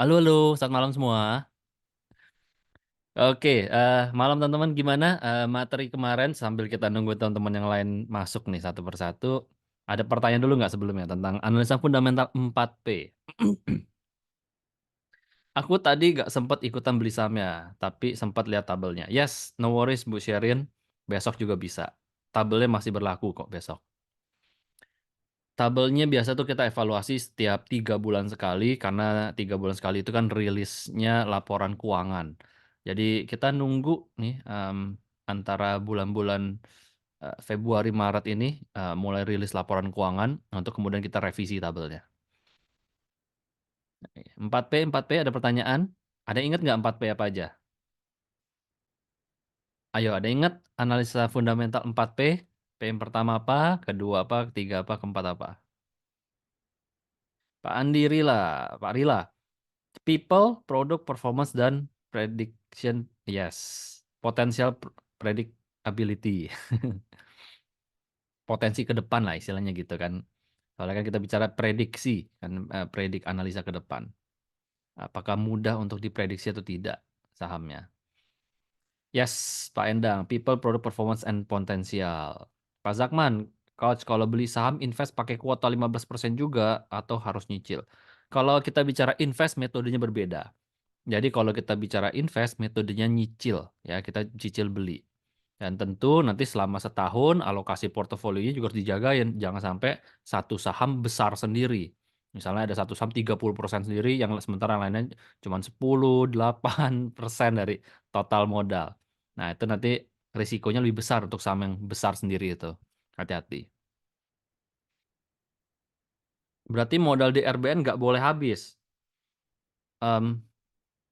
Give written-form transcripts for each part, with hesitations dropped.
Halo, halo, selamat malam semua. Oke, malam teman-teman gimana? Materi kemarin sambil kita nunggu teman-teman yang lain masuk nih satu persatu. Ada pertanyaan dulu nggak sebelumnya tentang analisa fundamental 4P? Aku tadi nggak sempat ikutan beli sahamnya, tapi sempat lihat tabelnya. Yes, no worries Bu Sherin, besok juga bisa. Tabelnya masih berlaku kok besok. Tabelnya biasa tuh kita evaluasi setiap 3 bulan sekali, karena 3 bulan sekali itu kan rilisnya laporan keuangan. Jadi kita nunggu nih antara bulan-bulan Februari Maret ini mulai rilis laporan keuangan untuk kemudian kita revisi tabelnya. 4P ada pertanyaan? Ada yang ingat nggak 4P apa aja? Ayo, ada yang ingat analisa fundamental 4P? P yang pertama apa? Kedua apa? Ketiga apa? Keempat apa? Pak Andi Rila, Pak Rila. People, product, performance, dan prediction. Yes. Potential predictability. Potensi ke depan lah istilahnya gitu kan. Soalnya kan kita bicara prediksi, kan predik analisa ke depan. Apakah mudah untuk diprediksi atau tidak sahamnya? Yes, Pak Endang. People, product, performance, and potential. Pak Zakman, coach kalau beli saham invest pakai kuota 15% juga atau harus nyicil? Kalau kita bicara invest metodenya berbeda. Jadi kalau kita bicara invest, metodenya nyicil, ya kita cicil beli. Dan tentu nanti selama setahun alokasi portofolionya juga harus dijagain. Jangan sampai satu saham besar sendiri. Misalnya ada satu saham 30% sendiri, yang sementara yang lainnya cuma 10, 8% dari total modal. Nah itu nanti risikonya lebih besar untuk saham yang besar sendiri itu. Hati-hati. Berarti modal di RBN nggak boleh habis. Em,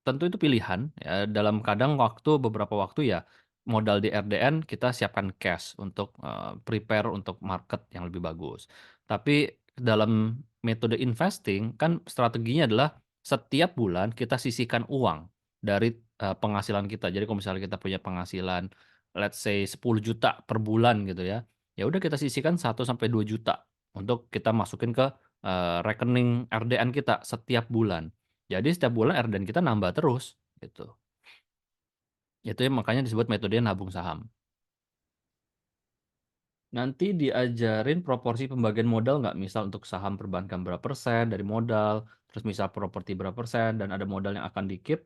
Tentu itu pilihan ya, dalam kadang beberapa waktu ya modal di RDN kita siapkan cash untuk prepare untuk market yang lebih bagus. Tapi dalam metode investing kan strateginya adalah setiap bulan kita sisihkan uang dari penghasilan kita. Jadi kalau misalnya kita punya penghasilan let's say 10 juta per bulan gitu ya. Ya udah kita sisihkan 1 sampai 2 juta untuk kita masukin ke rekening RDN kita setiap bulan. Jadi setiap bulan RDN kita nambah terus gitu. Itu yang makanya disebut metode nabung saham. Nanti diajarin proporsi pembagian modal nggak? Misal untuk saham perbankan berapa persen dari modal, terus misal properti berapa persen, dan ada modal yang akan di-keep.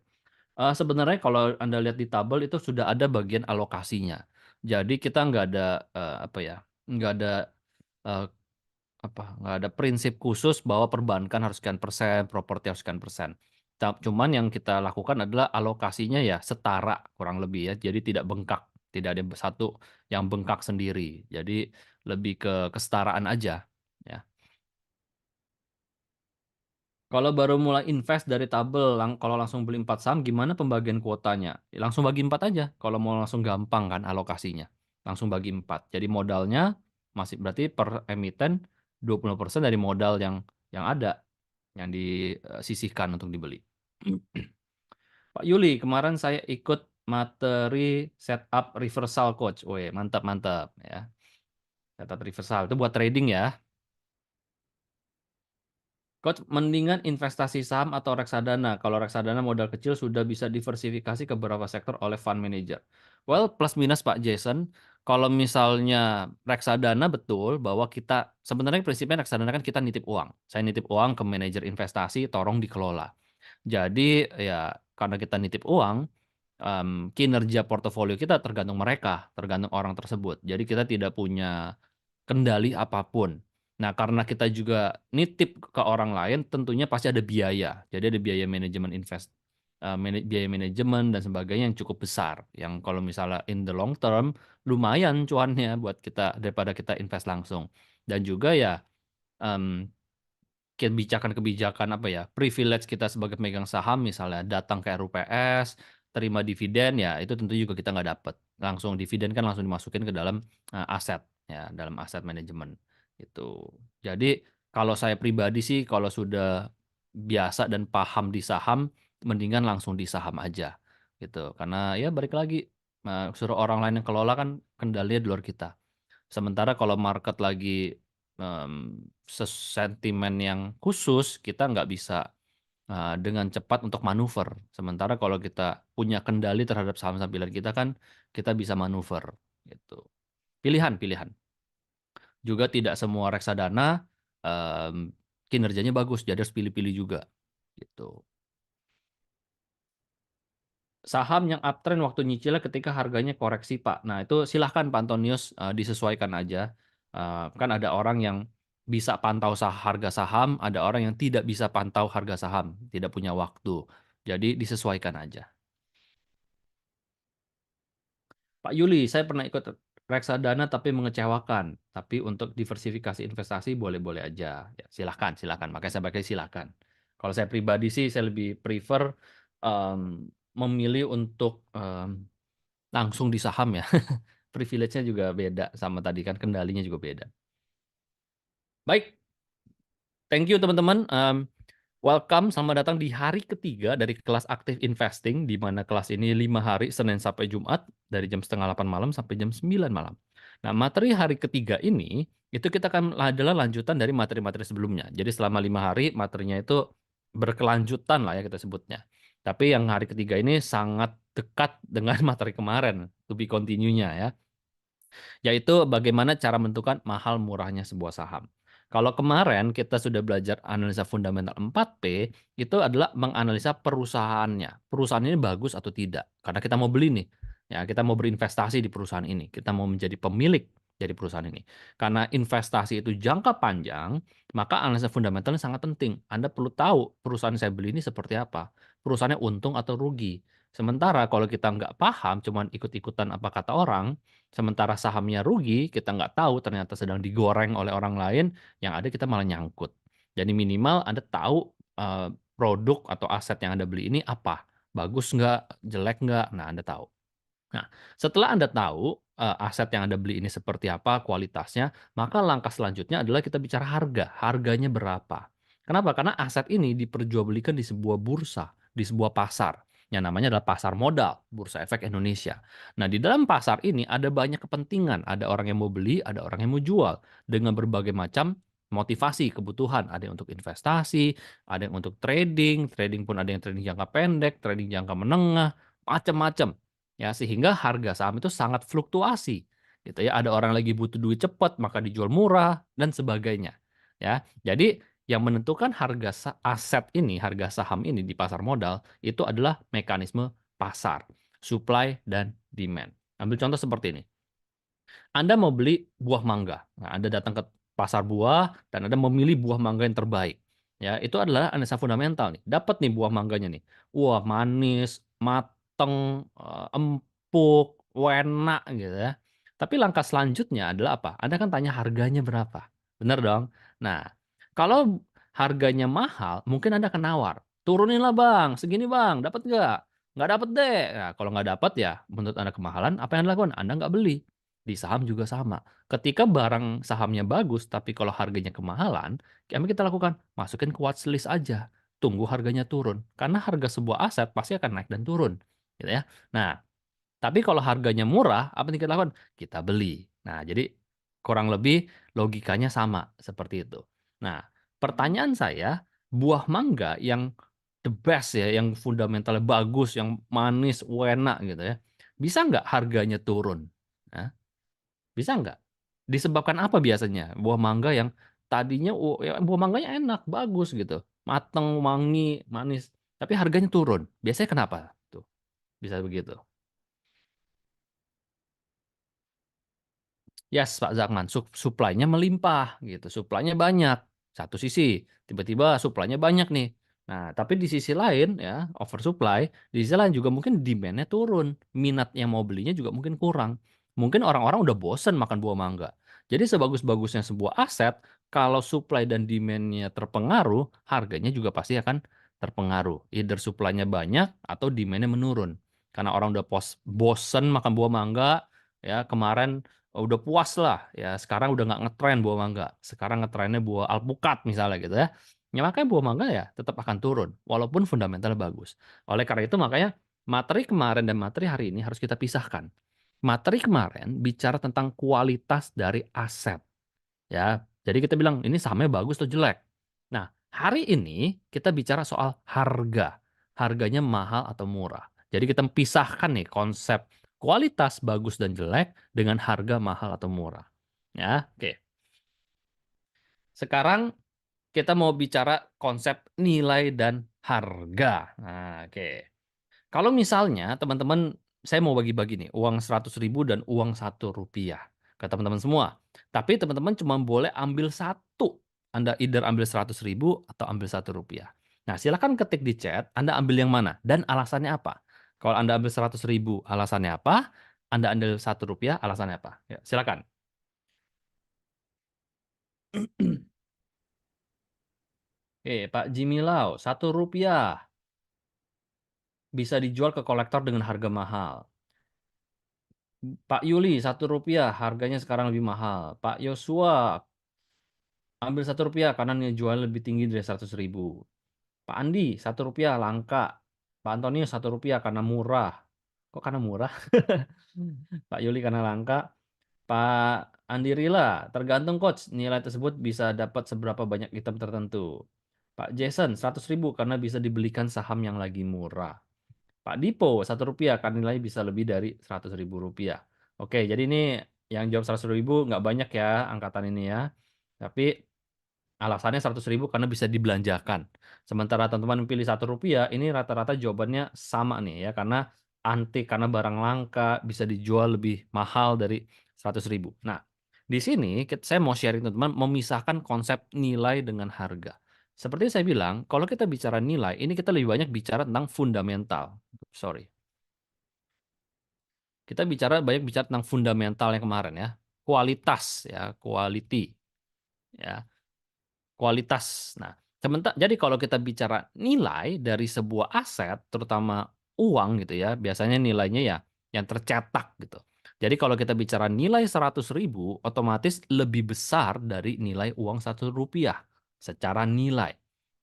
Sebenarnya kalau Anda lihat di tabel itu sudah ada bagian alokasinya. Jadi kita nggak ada apa ya, nggak ada eh, nggak ada prinsip khusus bahwa perbankan harus sekian persen, properti harus sekian persen. Cuman yang kita lakukan adalah alokasinya ya setara kurang lebih ya, jadi tidak bengkak, tidak ada satu yang bengkak sendiri. Jadi lebih ke kesetaraan aja ya. Kalau baru mulai invest dari tabel, kalau langsung beli 4 saham, gimana pembagian kuotanya? Ya, langsung bagi 4 aja. Kalau mau langsung gampang kan alokasinya. Langsung bagi 4. Jadi modalnya masih berarti per emiten 20% dari modal yang ada, yang disisihkan untuk dibeli. Pak Yuli, kemarin saya ikut materi setup reversal coach. Weh, mantap mantap ya. Setup reversal itu buat trading ya. Coach, mendingan investasi saham atau reksadana? Kalau reksadana modal kecil sudah bisa diversifikasi ke beberapa sektor oleh fund manager. Well, plus minus Pak Jason. Kalau misalnya reksadana betul bahwa kita sebenarnya prinsipnya reksadana kan kita nitip uang. Saya nitip uang ke manajer investasi, tolong dikelola. Jadi ya karena kita nitip uang, kinerja portofolio kita tergantung mereka, tergantung orang tersebut. Jadi kita tidak punya kendali apapun. Nah, karena kita juga nitip ke orang lain, tentunya pasti ada biaya. Jadi ada biaya manajemen biaya manajemen dan sebagainya yang cukup besar. Yang kalau misalnya in the long term, lumayan cuannya buat kita daripada kita invest langsung. Dan juga ya em, kebijakan-kebijakan apa ya, privilege kita sebagai pemegang saham misalnya datang ke RUPS, terima dividen ya itu tentu juga kita nggak dapat. Langsung dividen kan langsung dimasukin ke dalam aset ya, dalam aset manajemen itu. Jadi kalau saya pribadi sih kalau sudah biasa dan paham di saham, mendingan langsung di saham aja gitu. Karena ya balik lagi suruh orang lain yang kelola kan kendalinya di luar kita. Sementara kalau market lagi em, sentimen yang khusus, kita nggak bisa dengan cepat untuk manuver. Sementara kalau kita punya kendali terhadap saham-saham pilihan kita kan, kita bisa manuver gitu. Pilihan-pilihan. Juga tidak semua reksadana kinerjanya bagus, jadi harus pilih-pilih juga gitu. Saham yang uptrend waktu nyicilnya ketika harganya koreksi, Pak. Nah, itu silahkan Pak Antonius, disesuaikan aja. Kan ada orang yang bisa pantau harga saham, ada orang yang tidak bisa pantau harga saham, tidak punya waktu. Jadi disesuaikan aja. Pak Yuli, saya pernah ikut reksadana tapi mengecewakan. Tapi untuk diversifikasi investasi boleh-boleh aja. Ya, silahkan, silahkan. Makanya saya pakai silahkan. Kalau saya pribadi sih, saya lebih prefer memilih untuk langsung di saham ya. Privilege-nya juga beda sama tadi kan, kendalinya juga beda. Baik, thank you teman-teman. Welcome, selamat datang di hari ketiga dari kelas aktif investing, di mana kelas ini 5 hari, Senin sampai Jumat, dari jam setengah 8 malam sampai jam 9 malam. Nah, materi hari ketiga ini, itu kita akan adalah lanjutan dari materi-materi sebelumnya. Jadi selama 5 hari, materinya itu berkelanjutan lah ya kita sebutnya. Tapi yang hari ketiga ini sangat dekat dengan materi kemarin, to be continue-nya ya. Yaitu bagaimana cara menentukan mahal murahnya sebuah saham. Kalau kemarin kita sudah belajar analisa fundamental 4P, itu adalah menganalisa perusahaannya. Perusahaan ini bagus atau tidak. Karena kita mau beli nih. Ya, kita mau berinvestasi di perusahaan ini. Kita mau menjadi pemilik dari perusahaan ini. Karena investasi itu jangka panjang, maka analisa fundamentalnya sangat penting. Anda perlu tahu perusahaan saya beli ini seperti apa. Perusahaannya untung atau rugi. Sementara kalau kita nggak paham, cuman ikut-ikutan apa kata orang, sementara sahamnya rugi, kita nggak tahu ternyata sedang digoreng oleh orang lain, yang ada kita malah nyangkut. Jadi minimal Anda tahu produk atau aset yang Anda beli ini apa, bagus nggak, jelek nggak, nah Anda tahu. Nah, setelah Anda tahu aset yang Anda beli ini seperti apa kualitasnya, maka langkah selanjutnya adalah kita bicara harga. Harganya berapa? Kenapa? Karena aset ini diperjualbelikan di sebuah bursa, di sebuah pasar. Yang namanya adalah pasar modal, Bursa Efek Indonesia. Nah, di dalam pasar ini ada banyak kepentingan. Ada orang yang mau beli, ada orang yang mau jual. Dengan berbagai macam motivasi, kebutuhan. Ada yang untuk investasi, ada yang untuk trading. Trading pun ada yang trading jangka pendek, trading jangka menengah, macam-macam. Ya, sehingga harga saham itu sangat fluktuasi. Gitu ya, ada orang lagi butuh duit cepat, maka dijual murah dan sebagainya. Ya, jadi yang menentukan harga aset ini, harga saham ini di pasar modal itu adalah mekanisme pasar, supply dan demand. Ambil contoh seperti ini. Anda mau beli buah mangga. Nah, Anda datang ke pasar buah dan Anda memilih buah mangga yang terbaik. Ya, itu adalah analisa fundamental nih. Dapat nih buah mangganya nih. Wah, manis, mateng, empuk, enak gitu ya. Tapi langkah selanjutnya adalah apa? Anda kan tanya harganya berapa. Benar dong? Nah, kalau harganya mahal, mungkin Anda akan nawar. Turunin lah bang, segini bang, dapat nggak? Nggak dapat deh. Nah, kalau nggak dapat ya, menurut Anda kemahalan, apa yang Anda lakukan? Anda nggak beli. Di saham juga sama. Ketika barang sahamnya bagus, tapi kalau harganya kemahalan, kami kita lakukan, masukin ke watchlist aja. Tunggu harganya turun. Karena harga sebuah aset pasti akan naik dan turun. Gitu ya. Nah, tapi kalau harganya murah, apa yang kita lakukan? Kita beli. Nah, jadi kurang lebih logikanya sama seperti itu. Nah, pertanyaan saya, buah mangga yang the best ya, yang fundamentalnya bagus, yang manis, enak gitu ya, bisa nggak harganya turun? Nah, bisa nggak? Disebabkan apa biasanya? Buah mangga yang tadinya ya, buah mangganya enak, bagus gitu, mateng, wangi, manis, tapi harganya turun. Biasanya kenapa tuh? Bisa begitu. Yes, Pak Zakman, supply-nya melimpah gitu, supply-nya banyak. Satu sisi, tiba-tiba supply-nya banyak nih. Nah, tapi di sisi lain ya, oversupply, di sisi lain juga mungkin demand-nya turun. Minat yang mau belinya juga mungkin kurang. Mungkin orang-orang udah bosen makan buah mangga. Jadi sebagus-bagusnya sebuah aset, kalau supply dan demand-nya terpengaruh, harganya juga pasti akan terpengaruh. Either supply-nya banyak atau demand-nya menurun. Karena orang udah bosen makan buah mangga, ya kemarin udah puas lah ya, sekarang udah nggak ngetren buah mangga, sekarang ngetrennya buah alpukat misalnya gitu ya. Ya makanya buah mangga ya tetap akan turun walaupun fundamental bagus. Oleh karena itu makanya materi kemarin dan materi hari ini harus kita pisahkan. Materi kemarin bicara tentang kualitas dari aset ya. Jadi kita bilang ini sahamnya bagus atau jelek. Nah, Hari ini kita bicara soal harga, harganya mahal atau murah. Jadi kita pisahkan nih konsep kualitas bagus dan jelek dengan harga mahal atau murah. Ya, oke. Sekarang kita mau bicara konsep nilai dan harga. Nah, oke. Kalau misalnya teman-teman, saya mau bagi-bagi nih, uang 100.000 dan uang Rp1 ke teman-teman semua. Tapi teman-teman cuma boleh ambil satu. Anda either ambil 100.000 atau ambil Rp1. Nah, silakan ketik di chat, Anda ambil yang mana dan alasannya apa. Kalau Anda ambil 100.000, alasannya apa? Anda ambil Rp1, alasannya apa? Ya, silakan. Oke, Pak Jimmy Lau, Rp1 bisa dijual ke kolektor dengan harga mahal. Pak Yuli, Rp1, harganya sekarang lebih mahal. Pak Yosua, ambil Rp1 karena nilai jual lebih tinggi dari 100.000. Pak Andi, Rp1 langka. Pak Antonius, Rp1 karena murah. Kok karena murah? Pak Yuli karena langka. Pak Andi Rila, tergantung coach, nilai tersebut bisa dapat seberapa banyak item tertentu. Pak Jason, 100.000 karena bisa dibelikan saham yang lagi murah. Pak Dipo, Rp1 karena nilai bisa lebih dari Rp100.000. Oke, jadi ini yang jawab 100.000 nggak banyak ya angkatan ini ya. Tapi alasannya 100.000 karena bisa dibelanjakan. Sementara teman-teman pilih Rp1, ini rata-rata jawabannya sama nih ya, karena barang langka bisa dijual lebih mahal dari 100.000. Nah, di sini saya mau sharing teman-teman memisahkan konsep nilai dengan harga. Seperti saya bilang, kalau kita bicara nilai, ini kita lebih banyak bicara tentang fundamental. Sorry. Kita banyak bicara tentang fundamental yang kemarin ya. Kualitas ya, quality ya. Kualitas. Nah, jadi kalau kita bicara nilai dari sebuah aset, terutama uang gitu ya, biasanya nilainya ya yang tercetak gitu. Jadi kalau kita bicara nilai 100.000, otomatis lebih besar dari nilai uang Rp1 secara nilai.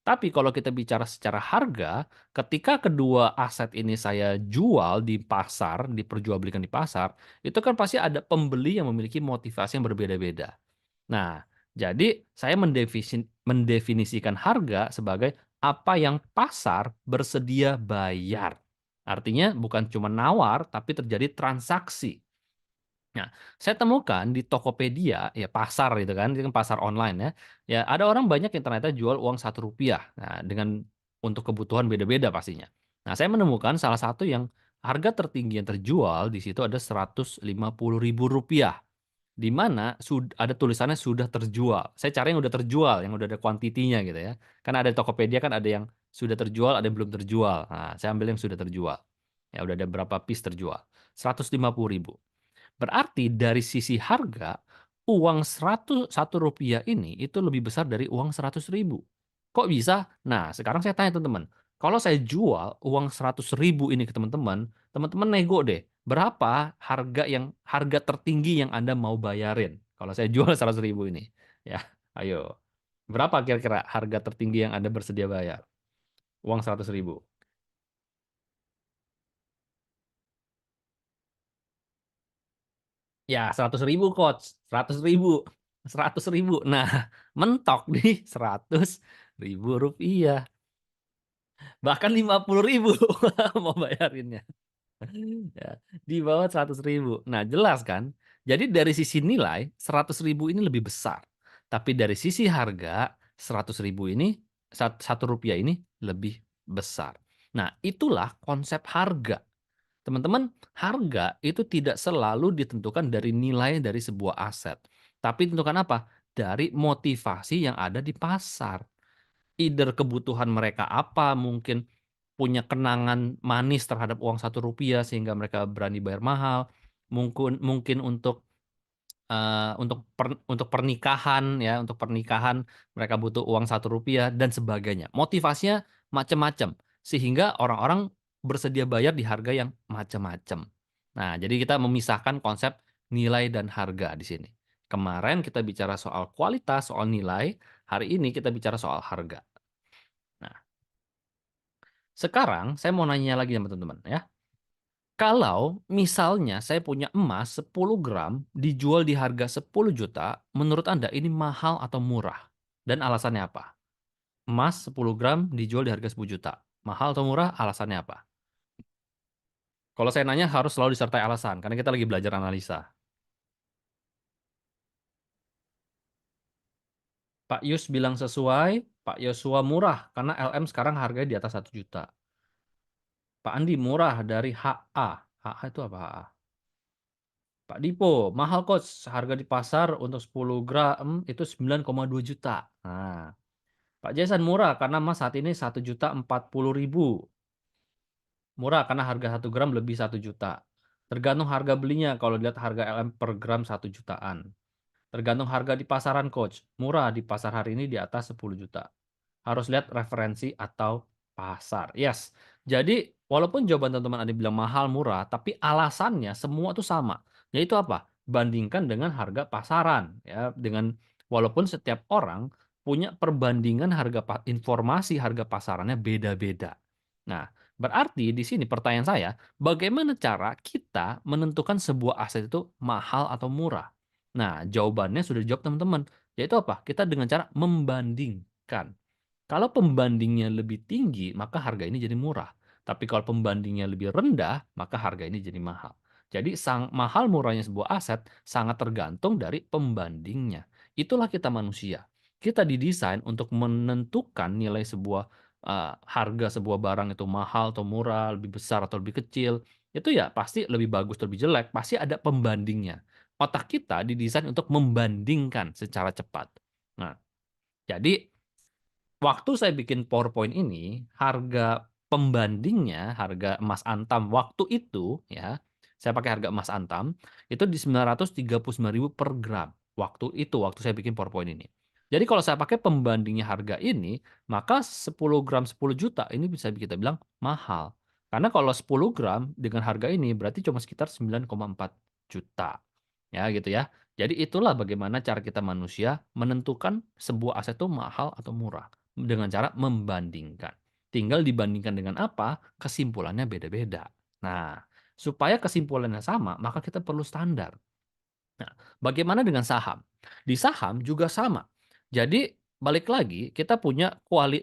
Tapi kalau kita bicara secara harga, ketika kedua aset ini saya jual di pasar, diperjualbelikan di pasar, itu kan pasti ada pembeli yang memiliki motivasi yang berbeda-beda. Nah, jadi saya mendefinisikan harga sebagai apa yang pasar bersedia bayar. Artinya bukan cuma nawar, tapi terjadi transaksi. Nah, saya temukan di Tokopedia, ya pasar itu kan pasar online ya. Ya ada orang banyak yang ternyata jual uang Rp1. Nah, untuk kebutuhan beda-beda pastinya. Nah, saya menemukan salah satu yang harga tertinggi yang terjual di situ ada Rp150.000. Di mana ada tulisannya sudah terjual. Saya cari yang udah terjual, yang udah ada kuantitinya gitu ya. Kan ada di Tokopedia kan ada yang sudah terjual, ada yang belum terjual. Nah, saya ambil yang sudah terjual. Ya udah ada berapa piece terjual. 150.000. Berarti dari sisi harga, uang Rp100 ini itu lebih besar dari uang 100.000. Kok bisa? Nah, sekarang saya tanya teman-teman, kalau saya jual uang 100.000 ini ke teman-teman, teman-teman nego deh, berapa harga tertinggi yang Anda mau bayarin kalau saya jual 100.000 ini? Ya, ayo. Berapa kira-kira harga tertinggi yang Anda bersedia bayar? Uang 100.000. Ya, 100.000 coach, 100.000, 100.000. Nah, mentok di Rp100.000. Bahkan 50.000 mau bayarinnya. Ya, di bawah 100.000. Nah, jelas kan? Jadi dari sisi nilai 100.000 ini lebih besar. Tapi dari sisi harga 100.000 ini Rp1 ini lebih besar. Nah, itulah konsep harga. Teman-teman, harga itu tidak selalu ditentukan dari nilai dari sebuah aset. Tapi ditentukan apa? Dari motivasi yang ada di pasar. Either kebutuhan mereka apa, mungkin punya kenangan manis terhadap uang Rp1 sehingga mereka berani bayar mahal. Mungkin mungkin untuk pernikahan ya, untuk pernikahan mereka butuh uang Rp1 dan sebagainya. Motivasinya macam-macam, sehingga orang-orang bersedia bayar di harga yang macam-macam. Nah, jadi kita memisahkan konsep nilai dan harga di sini. Kemarin kita bicara soal kualitas, soal nilai, hari ini kita bicara soal harga. Nah, sekarang saya mau nanya lagi sama teman-teman ya. Kalau misalnya saya punya emas 10 gram dijual di harga 10 juta, menurut Anda ini mahal atau murah? Dan alasannya apa? emas 10 gram dijual di harga 10 juta. Mahal atau murah? Alasannya apa? Kalau saya nanya harus selalu disertai alasan, karena kita lagi belajar analisa. Pak Yus bilang sesuai, Pak Yosua murah, karena LM sekarang harganya di atas 1 juta. Pak Andi murah dari HA. HA itu apa HA? Pak Dipo, mahal kok harga di pasar untuk 10 gram itu 9,2 juta. Nah, Pak Jason murah karena emas saat ini 1.040.000. Murah karena harga 1 gram lebih 1 juta. Tergantung harga belinya, kalau lihat harga LM per gram 1 jutaan. Tergantung harga di pasaran coach. Murah di pasar hari ini di atas 10 juta. Harus lihat referensi atau pasar. Yes. Jadi walaupun jawaban teman-teman ada bilang mahal, murah, tapi alasannya semua tuh sama. Yaitu apa? Bandingkan dengan harga pasaran. Ya, dengan walaupun setiap orang punya perbandingan informasi harga pasarannya beda-beda. Nah, berarti di sini pertanyaan saya, bagaimana cara kita menentukan sebuah aset itu mahal atau murah? Nah, jawabannya sudah dijawab teman-teman. Yaitu apa? Kita dengan cara membandingkan. Kalau pembandingnya lebih tinggi, maka harga ini jadi murah. Tapi kalau pembandingnya lebih rendah, maka harga ini jadi mahal. Jadi mahal murahnya sebuah aset sangat tergantung dari pembandingnya. Itulah kita manusia. Kita didesain untuk menentukan nilai sebuah harga sebuah barang itu mahal atau murah, lebih besar atau lebih kecil. Itu ya pasti lebih bagus atau lebih jelek, pasti ada pembandingnya. Otak kita didesain untuk membandingkan secara cepat. Nah, jadi waktu saya bikin PowerPoint ini, harga pembandingnya, harga emas antam waktu itu ya, saya pakai harga emas antam, itu di 939.000 per gram. Waktu itu, waktu saya bikin PowerPoint ini. Jadi kalau saya pakai pembandingnya harga ini, maka 10 gram 10 juta ini bisa kita bilang mahal. Karena kalau 10 gram dengan harga ini berarti cuma sekitar 9,4 juta. Ya gitu ya. Jadi itulah bagaimana cara kita manusia menentukan sebuah aset itu mahal atau murah dengan cara membandingkan. Tinggal dibandingkan dengan apa, kesimpulannya beda-beda. Nah, supaya kesimpulannya sama, maka kita perlu standar. Nah, bagaimana dengan saham? Di saham juga sama. Jadi, balik lagi, kita punya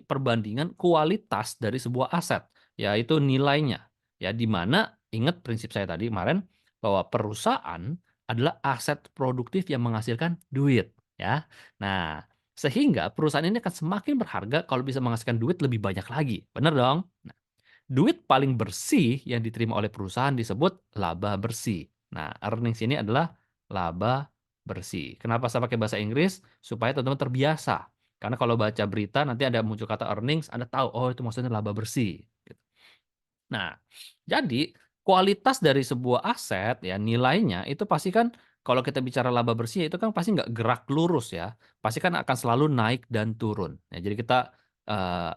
perbandingan kualitas dari sebuah aset, yaitu nilainya. Ya, di mana ingat prinsip saya tadi kemarin bahwa perusahaan adalah aset produktif yang menghasilkan duit, ya. Nah, sehingga perusahaan ini akan semakin berharga kalau bisa menghasilkan duit lebih banyak lagi. Benar dong? Nah, duit paling bersih yang diterima oleh perusahaan disebut laba bersih. Nah, earnings ini adalah laba bersih. Kenapa saya pakai bahasa Inggris? Supaya teman-teman terbiasa. Karena kalau baca berita nanti ada muncul kata earnings, Anda tahu, oh itu maksudnya laba bersih. Gitu. Nah, jadi kualitas dari sebuah aset ya nilainya itu pasti kan kalau kita bicara laba bersih itu kan pasti nggak gerak lurus ya. Pasti kan akan selalu naik dan turun. Ya, jadi kita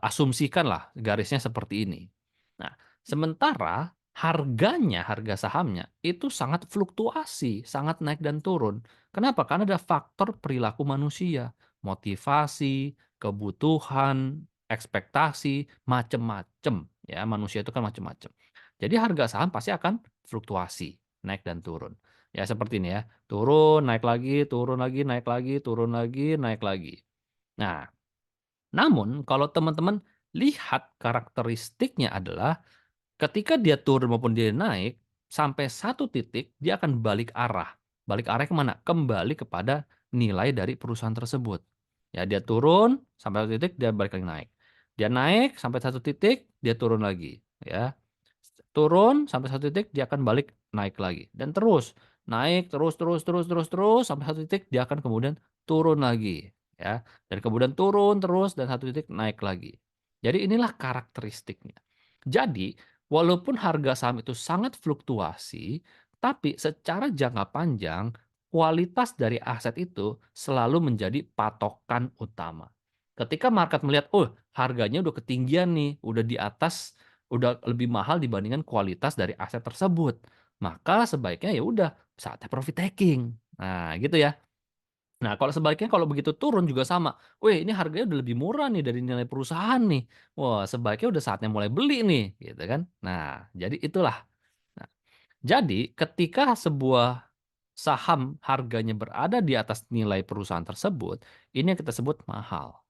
asumsikan lah garisnya seperti ini. Nah, sementara harganya, harga sahamnya itu sangat fluktuasi, sangat naik dan turun. Kenapa? Karena ada faktor perilaku manusia, motivasi, kebutuhan, ekspektasi, macem-macem ya, manusia itu kan macem-macem. Jadi harga saham pasti akan fluktuasi, naik dan turun. Ya seperti ini ya, turun, naik lagi, turun lagi, naik lagi, turun lagi, naik lagi. Nah, namun kalau teman-teman lihat karakteristiknya adalah ketika dia turun maupun dia naik, sampai satu titik dia akan balik arah. Balik arahnya kemana? Kembali kepada nilai dari perusahaan tersebut. Ya, dia turun sampai satu titik dia balik lagi naik. Dia naik sampai satu titik dia turun lagi. Ya, turun sampai satu titik dia akan balik naik lagi dan terus naik terus terus terus terus terus sampai satu titik dia akan kemudian turun lagi ya dan kemudian turun terus dan satu titik naik lagi. Jadi inilah karakteristiknya. Jadi walaupun harga saham itu sangat fluktuasi, tapi secara jangka panjang kualitas dari aset itu selalu menjadi patokan utama. Ketika market melihat, oh harganya udah ketinggian nih, udah di atas udah lebih mahal dibandingkan kualitas dari aset tersebut. Maka sebaiknya ya udah saatnya profit taking. Nah, gitu ya. Nah, kalau sebaliknya kalau begitu turun juga sama. Wih, ini harganya udah lebih murah nih dari nilai perusahaan nih. Wah, sebaiknya udah saatnya mulai beli nih, gitu kan. Nah, jadi itulah. Nah, jadi ketika sebuah saham harganya berada di atas nilai perusahaan tersebut, ini yang kita sebut mahal.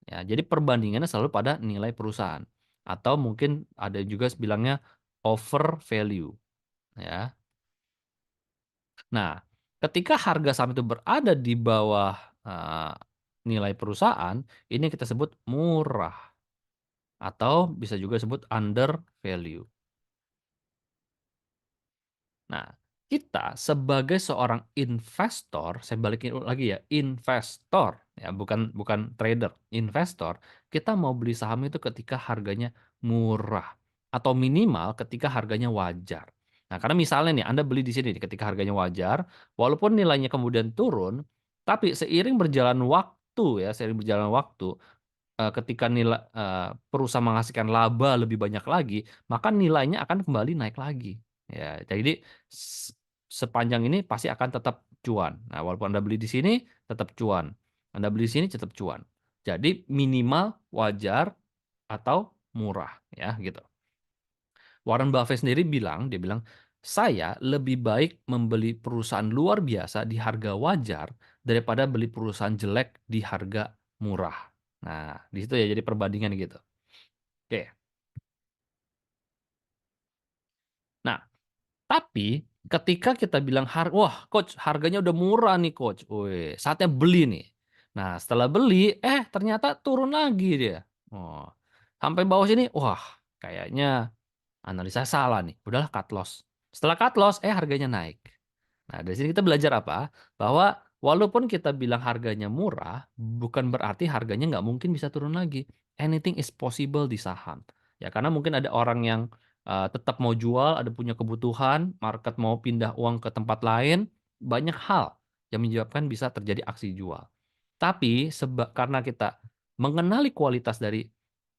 ya. Jadi perbandingannya selalu pada nilai perusahaan atau mungkin ada juga bilangnya over value, ya. Nah, ketika harga saham itu berada di bawah, eee, nilai perusahaan, ini kita sebut murah atau bisa juga sebut under value. Nah, kita sebagai seorang investor, saya balikin lagi ya, investor ya, bukan bukan trader, investor, kita mau beli saham itu ketika harganya murah atau minimal ketika harganya wajar. Nah, karena misalnya nih Anda beli di sini nih ketika harganya wajar, walaupun nilainya kemudian turun, tapi seiring berjalan waktu ya, seiring berjalan waktu, ketika perusahaan menghasilkan laba lebih banyak lagi, maka nilainya akan kembali naik lagi. Ya, jadi sepanjang ini pasti akan tetap cuan. Nah, walaupun Anda beli di sini tetap cuan, Anda beli di sini tetap cuan. Jadi minimal wajar atau murah ya gitu. Warren Buffett sendiri bilang, dia bilang, "Saya lebih baik membeli perusahaan luar biasa di harga wajar daripada beli perusahaan jelek di harga murah." Nah, di situ ya jadi perbandingan gitu. Oke. Nah, tapi ketika kita bilang "Wah, coach, harganya udah murah nih, coach. Wih, saatnya beli nih." Nah, setelah beli, ternyata turun lagi dia. Oh, sampai bawah sini, wah, kayaknya analisa salah nih, udahlah cut loss. Setelah cut loss, harganya naik. Nah, dari sini kita belajar apa? Bahwa walaupun kita bilang harganya murah, bukan berarti harganya nggak mungkin bisa turun lagi. Anything is possible di saham. Ya, karena mungkin ada orang yang tetap mau jual, ada punya kebutuhan, market mau pindah uang ke tempat lain, banyak hal yang menyebabkan bisa terjadi aksi jual. Tapi karena kita mengenali kualitas dari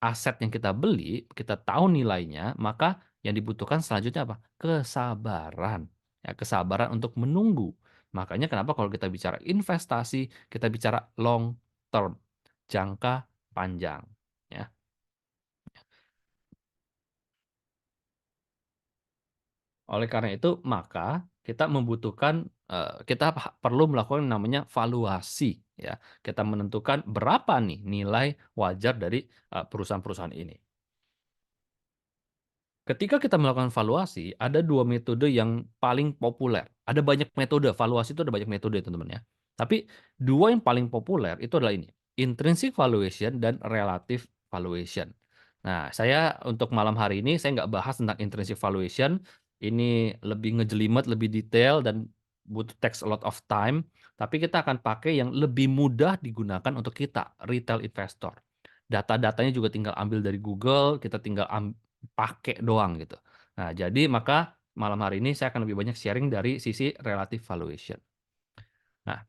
aset yang kita beli, kita tahu nilainya, maka yang dibutuhkan selanjutnya apa? Kesabaran. Ya, kesabaran untuk menunggu. Makanya kenapa kalau kita bicara investasi, kita bicara long term, jangka panjang, ya. Oleh karena itu, maka kita membutuhkan, kita perlu melakukan yang namanya valuasi, ya. Kita menentukan berapa nih nilai wajar dari, perusahaan-perusahaan ini. Ketika kita melakukan valuasi, ada 2 metode yang paling populer. Ada banyak metode, valuasi itu ada banyak metode teman-teman ya. Tapi 2 yang paling populer itu adalah ini, intrinsic valuation dan relative valuation. Nah, saya untuk malam hari ini saya nggak bahas tentang intrinsic valuation, ini lebih ngejelimet, lebih detail dan butuh takes a lot of time, tapi kita akan pakai yang lebih mudah digunakan untuk kita, retail investor. Data-datanya juga tinggal ambil dari Google, kita tinggal pakai doang gitu. Nah, jadi maka malam hari ini saya akan lebih banyak sharing dari sisi relative valuation. Nah,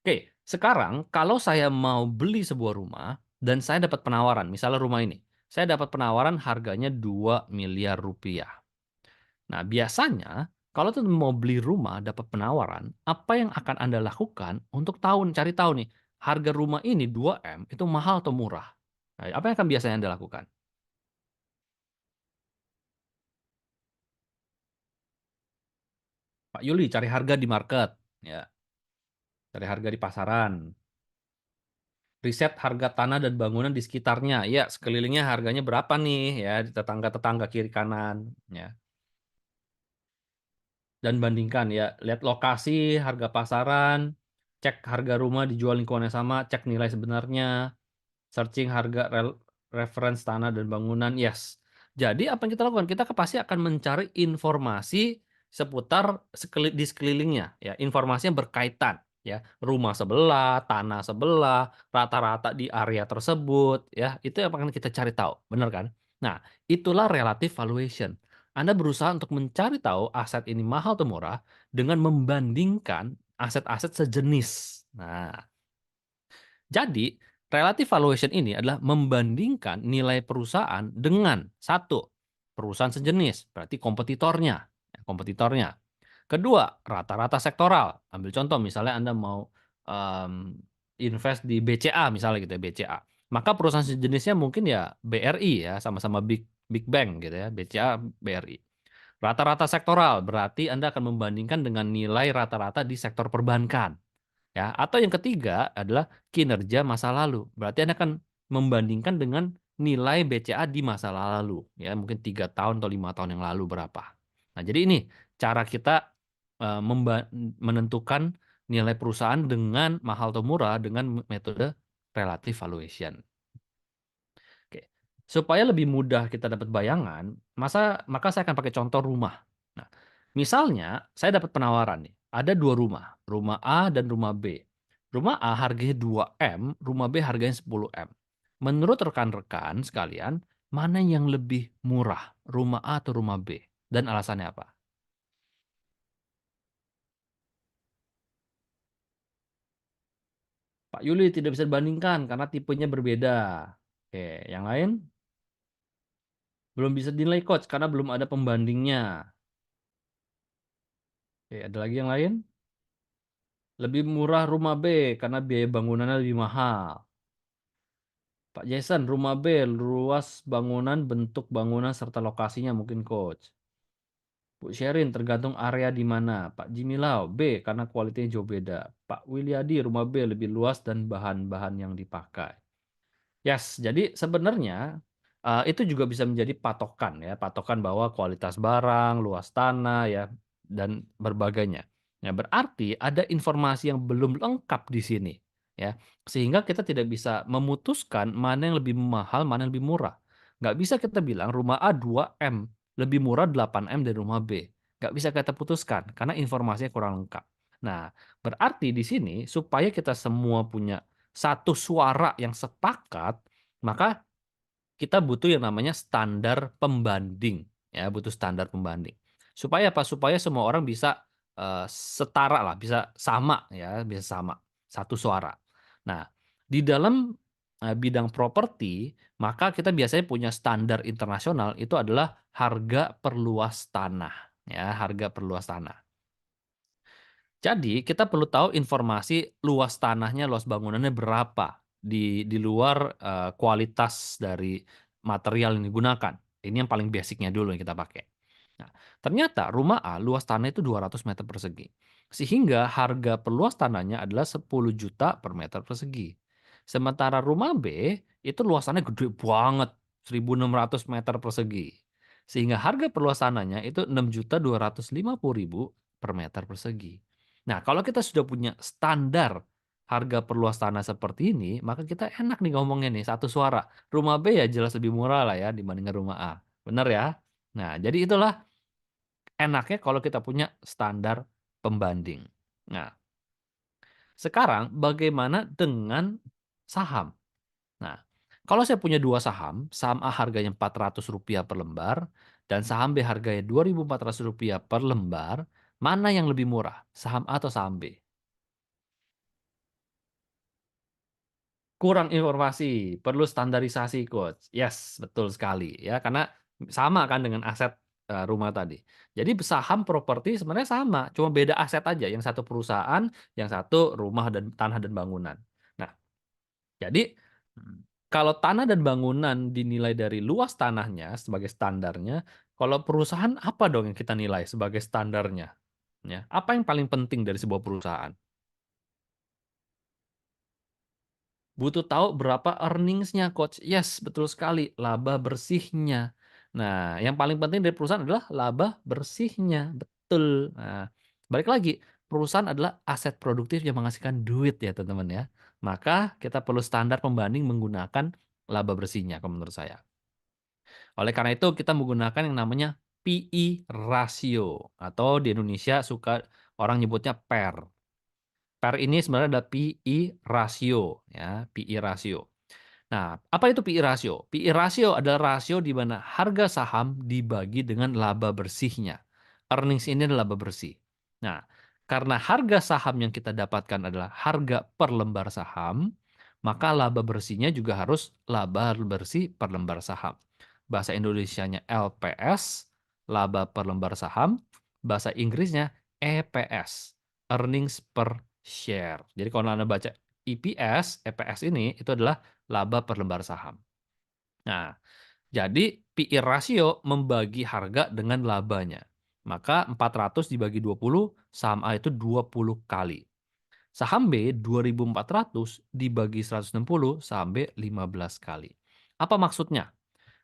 oke, sekarang kalau saya mau beli sebuah rumah dan saya dapat penawaran, misalnya rumah ini, saya dapat penawaran harganya 2 miliar rupiah. Nah, biasanya kalau tuh mau beli rumah dapat penawaran, apa yang akan Anda lakukan untuk cari tahu nih, harga rumah ini 2 M itu mahal atau murah? Nah, apa yang akan biasanya Anda lakukan? Pak Yuli, cari harga di market, ya, cari harga di pasaran. Riset harga tanah dan bangunan di sekitarnya, ya sekelilingnya harganya berapa nih ya, di tetangga-tetangga kiri kanan, ya. Dan bandingkan ya, lihat lokasi, harga pasaran, cek harga rumah dijual lingkungan yang sama, cek nilai sebenarnya, searching harga reference tanah dan bangunan, yes. Jadi apa yang kita lakukan? Kita pasti akan mencari informasi seputar di sekelilingnya, ya, informasi yang berkaitan, ya, rumah sebelah, tanah sebelah, rata-rata di area tersebut, ya, itu yang akan kita cari tahu, benar kan? Nah, itulah relative valuation. Anda berusaha untuk mencari tahu aset ini mahal atau murah dengan membandingkan aset-aset sejenis. Nah, jadi, relative valuation ini adalah membandingkan nilai perusahaan dengan satu, perusahaan sejenis, berarti kompetitornya, ya, kompetitornya. Kedua, rata-rata sektoral. Ambil contoh misalnya Anda mau em, invest di BCA misalnya gitu ya, BCA. Maka perusahaan sejenisnya mungkin ya BRI ya, sama-sama big big bank gitu ya, BCA, BRI. Rata-rata sektoral berarti Anda akan membandingkan dengan nilai rata-rata di sektor perbankan. ya. Atau yang ketiga adalah kinerja masa lalu. Berarti Anda akan membandingkan dengan nilai BCA di masa lalu, ya, mungkin 3 tahun atau 5 tahun yang lalu berapa. Nah, jadi ini cara kita, menentukan nilai perusahaan dengan mahal atau murah dengan metode relative valuation. Oke. Supaya lebih mudah kita dapat bayangan, maka saya akan pakai contoh rumah. Nah, misalnya saya dapat penawaran nih, ada 2 rumah, rumah A dan rumah B. Rumah A harganya 2 M, rumah B harganya 10 M. Menurut rekan-rekan sekalian, mana yang lebih murah, rumah A atau rumah B? Dan alasannya apa? Pak Yuli tidak bisa dibandingkan karena tipenya berbeda. Oke, yang lain? Belum bisa dinilai coach karena belum ada pembandingnya. Oke, ada lagi yang lain? Lebih murah rumah B karena biaya bangunannya lebih mahal. Pak Jason, rumah B, luas bangunan, bentuk bangunan, serta lokasinya mungkin coach. Bu Sherin, tergantung area di mana. Pak Jimmy Lau, B, karena kualitinya jauh beda. Pak Wilyadi, rumah B lebih luas dan bahan-bahan yang dipakai. Yes, jadi sebenarnya, itu juga bisa menjadi patokan ya, patokan bahwa kualitas barang, luas tanah ya, dan berbagainya. Ya berarti ada informasi yang belum lengkap di sini, ya. Sehingga kita tidak bisa memutuskan mana yang lebih mahal, mana yang lebih murah. Nggak bisa kita bilang rumah A 2 M, lebih murah 8 M dari rumah B. Nggak bisa kita putuskan karena informasinya kurang lengkap. Nah, berarti di sini supaya kita semua punya satu suara yang sepakat, maka kita butuh yang namanya standar pembanding, ya, butuh standar pembanding. Supaya apa? Supaya semua orang bisa, setara lah, bisa sama ya, bisa sama, satu suara. Nah, di dalam, bidang properti, maka kita biasanya punya standar internasional, itu adalah harga per luas tanah, ya, harga per luas tanah. Jadi kita perlu tahu informasi luas tanahnya, luas bangunannya berapa di luar, kualitas dari material yang digunakan. Ini yang paling basic-nya dulu yang kita pakai. Nah, ternyata rumah A luas tanah itu 200 meter persegi. Sehingga harga per luas tanahnya adalah 10 juta per meter persegi. Sementara rumah B itu luas tanahnya gede banget, 1.600 meter persegi. Sehingga harga per luas tanahnya itu 6.250.000 per meter persegi. Nah, kalau kita sudah punya standar harga per luas tanah seperti ini, maka kita enak nih ngomongnya nih, satu suara. Rumah B ya jelas lebih murah lah ya dibandingkan rumah A. Bener ya? Nah, jadi itulah enaknya kalau kita punya standar pembanding. Nah, sekarang bagaimana dengan saham? Nah, kalau saya punya 2 saham, saham A harganya Rp400 per lembar dan saham B harganya Rp2.400 per lembar, mana yang lebih murah? Saham A atau saham B? Kurang informasi, perlu standarisasi coach. Yes, betul sekali ya, karena sama kan dengan aset, rumah tadi. Jadi saham properti sebenarnya sama, cuma beda aset aja, yang satu perusahaan, yang satu rumah dan tanah dan bangunan. Nah, jadi kalau tanah dan bangunan dinilai dari luas tanahnya sebagai standarnya, kalau perusahaan apa dong yang kita nilai sebagai standarnya? Ya, apa yang paling penting dari sebuah perusahaan? Butuh tahu berapa earnings-nya, Coach. Yes, betul sekali, laba bersihnya. Nah, yang paling penting dari perusahaan adalah laba bersihnya, betul. Nah, balik lagi, perusahaan adalah aset produktif yang menghasilkan duit ya, teman-teman ya. Maka kita perlu standar pembanding menggunakan laba bersihnya kalau menurut saya. Oleh karena itu kita menggunakan yang namanya PE ratio atau di Indonesia suka orang nyebutnya PER. PER ini sebenarnya adalah PE ratio ya, PE ratio. Nah, apa itu PE ratio? PE ratio adalah rasio di mana harga saham dibagi dengan laba bersihnya. Earnings ini adalah laba bersih. Nah, karena harga saham yang kita dapatkan adalah harga per lembar saham, maka laba bersihnya juga harus laba bersih per lembar saham. Bahasa Indonesianya LPS, laba per lembar saham. Bahasa Inggrisnya EPS, earnings per share. Jadi kalau Anda baca EPS, EPS ini itu adalah laba per lembar saham. Nah, jadi PE rasio membagi harga dengan labanya. Maka 400 dibagi 20, saham A itu 20 kali. Saham B 2.400 dibagi 160 sampai 15 kali. Apa maksudnya?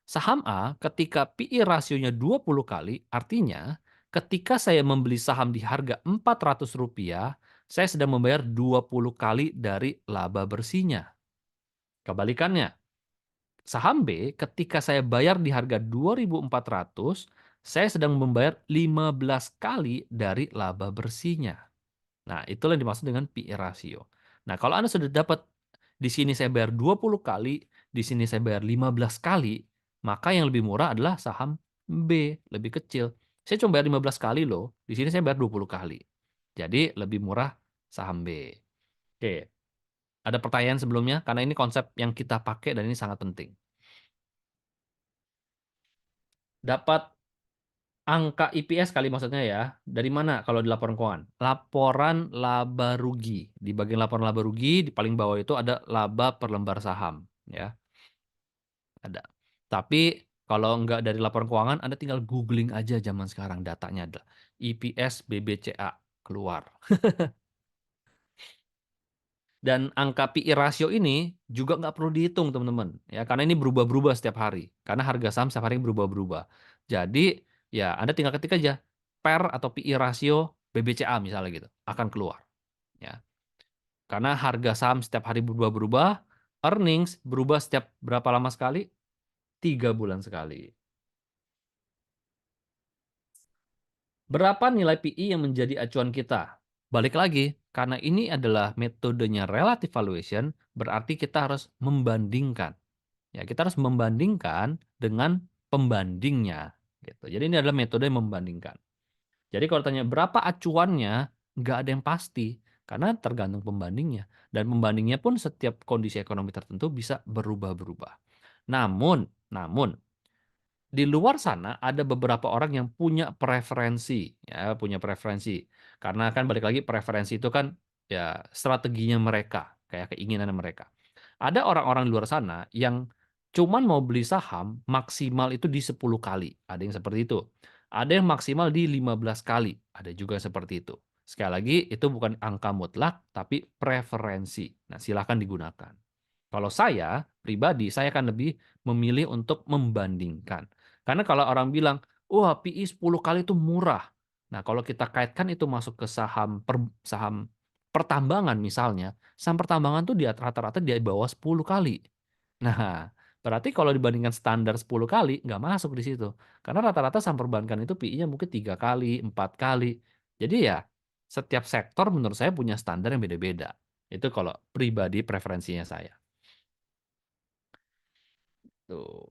Saham A ketika PI rasionya 20 kali, artinya ketika saya membeli saham di harga Rp400, saya sedang membayar 20 kali dari laba bersihnya. Kebalikannya, saham B ketika saya bayar di harga 2.400, saya sedang membayar 15 kali dari laba bersihnya. Nah, itulah yang dimaksud dengan PE rasio. Nah, kalau Anda sudah dapat di sini saya bayar 20 kali, di sini saya bayar 15 kali, maka yang lebih murah adalah saham B, lebih kecil. Saya cuma bayar 15 kali loh, di sini saya bayar 20 kali. Jadi lebih murah saham B. Oke, ada pertanyaan sebelumnya? Karena ini konsep yang kita pakai dan ini sangat penting. Dapat angka IPS kali maksudnya ya. Dari mana kalau di laporan keuangan? Laporan laba rugi. Di bagian laporan laba rugi, di paling bawah itu ada laba per lembar saham. Ya, ada. Tapi kalau nggak dari laporan keuangan, Anda tinggal googling aja zaman sekarang datanya ada. IPS BBCA keluar. Dan angka PI rasio ini juga nggak perlu dihitung, teman-teman. Ya, karena ini berubah-berubah setiap hari. Karena harga saham setiap hari berubah-berubah. Jadi, ya Anda tinggal ketik aja PER atau PI rasio BBCA misalnya gitu, akan keluar. Ya. Karena harga saham setiap hari berubah-berubah, earnings berubah setiap berapa lama sekali? 3 bulan sekali. Berapa nilai PI yang menjadi acuan kita? Balik lagi, karena ini adalah metodenya relative valuation, berarti kita harus membandingkan. Ya, kita harus membandingkan dengan pembandingnya. Gitu. Jadi ini adalah metode yang membandingkan. Jadi kalau tanya berapa acuannya, nggak ada yang pasti. Karena tergantung pembandingnya. Dan pembandingnya pun setiap kondisi ekonomi tertentu bisa berubah-berubah. Namun, di luar sana ada beberapa orang yang punya preferensi, ya, punya preferensi. Karena kan balik lagi preferensi itu kan ya strateginya mereka, kayak keinginan mereka. Ada orang-orang di luar sana yang cuman mau beli saham maksimal itu di 10 kali, ada yang seperti itu. Ada yang maksimal di 15 kali, ada juga seperti itu. Sekali lagi itu bukan angka mutlak tapi preferensi. Nah, silakan digunakan. Kalau saya pribadi, saya akan lebih memilih untuk membandingkan. Karena kalau orang bilang, "Wah, PI 10 kali itu murah." Nah, kalau kita kaitkan itu masuk ke saham pertambangan misalnya, saham pertambangan tuh rata-rata di bawah 10 kali. Nah, berarti kalau dibandingkan standar 10 kali, nggak masuk di situ. Karena rata-rata saham perbankan itu PI-nya mungkin 3 kali, 4 kali. Jadi ya, setiap sektor menurut saya punya standar yang beda-beda. Itu kalau pribadi preferensinya saya. Tuh.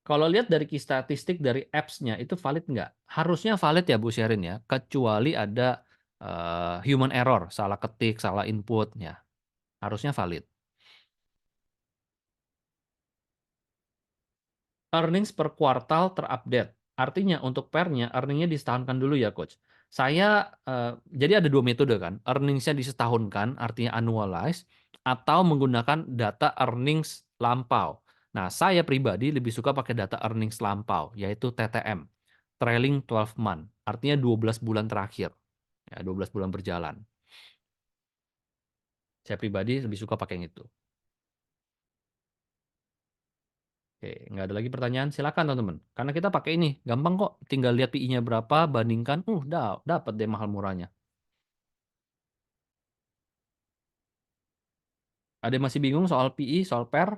Kalau lihat dari statistik dari apps-nya itu valid nggak? Harusnya valid ya Bu Sherin ya, kecuali ada human error, salah ketik, salah input ya. Harusnya valid. Earnings per kuartal terupdate. Artinya untuk PER-nya, earning-nya disetahunkan dulu ya Coach. Jadi ada dua metode kan, earnings-nya disetahunkan, artinya annualize, atau menggunakan data earnings lampau. Nah, saya pribadi lebih suka pakai data earnings lampau, yaitu TTM, trailing 12 month, artinya 12 bulan terakhir. Ya, 12 bulan berjalan. Saya pribadi lebih suka pakai yang itu. Oke, nggak ada lagi pertanyaan, silakan teman-teman. Karena kita pakai ini, gampang kok. Tinggal lihat PI-nya berapa, bandingkan, dapat deh mahal murahnya. Ada yang masih bingung soal PI, soal PER?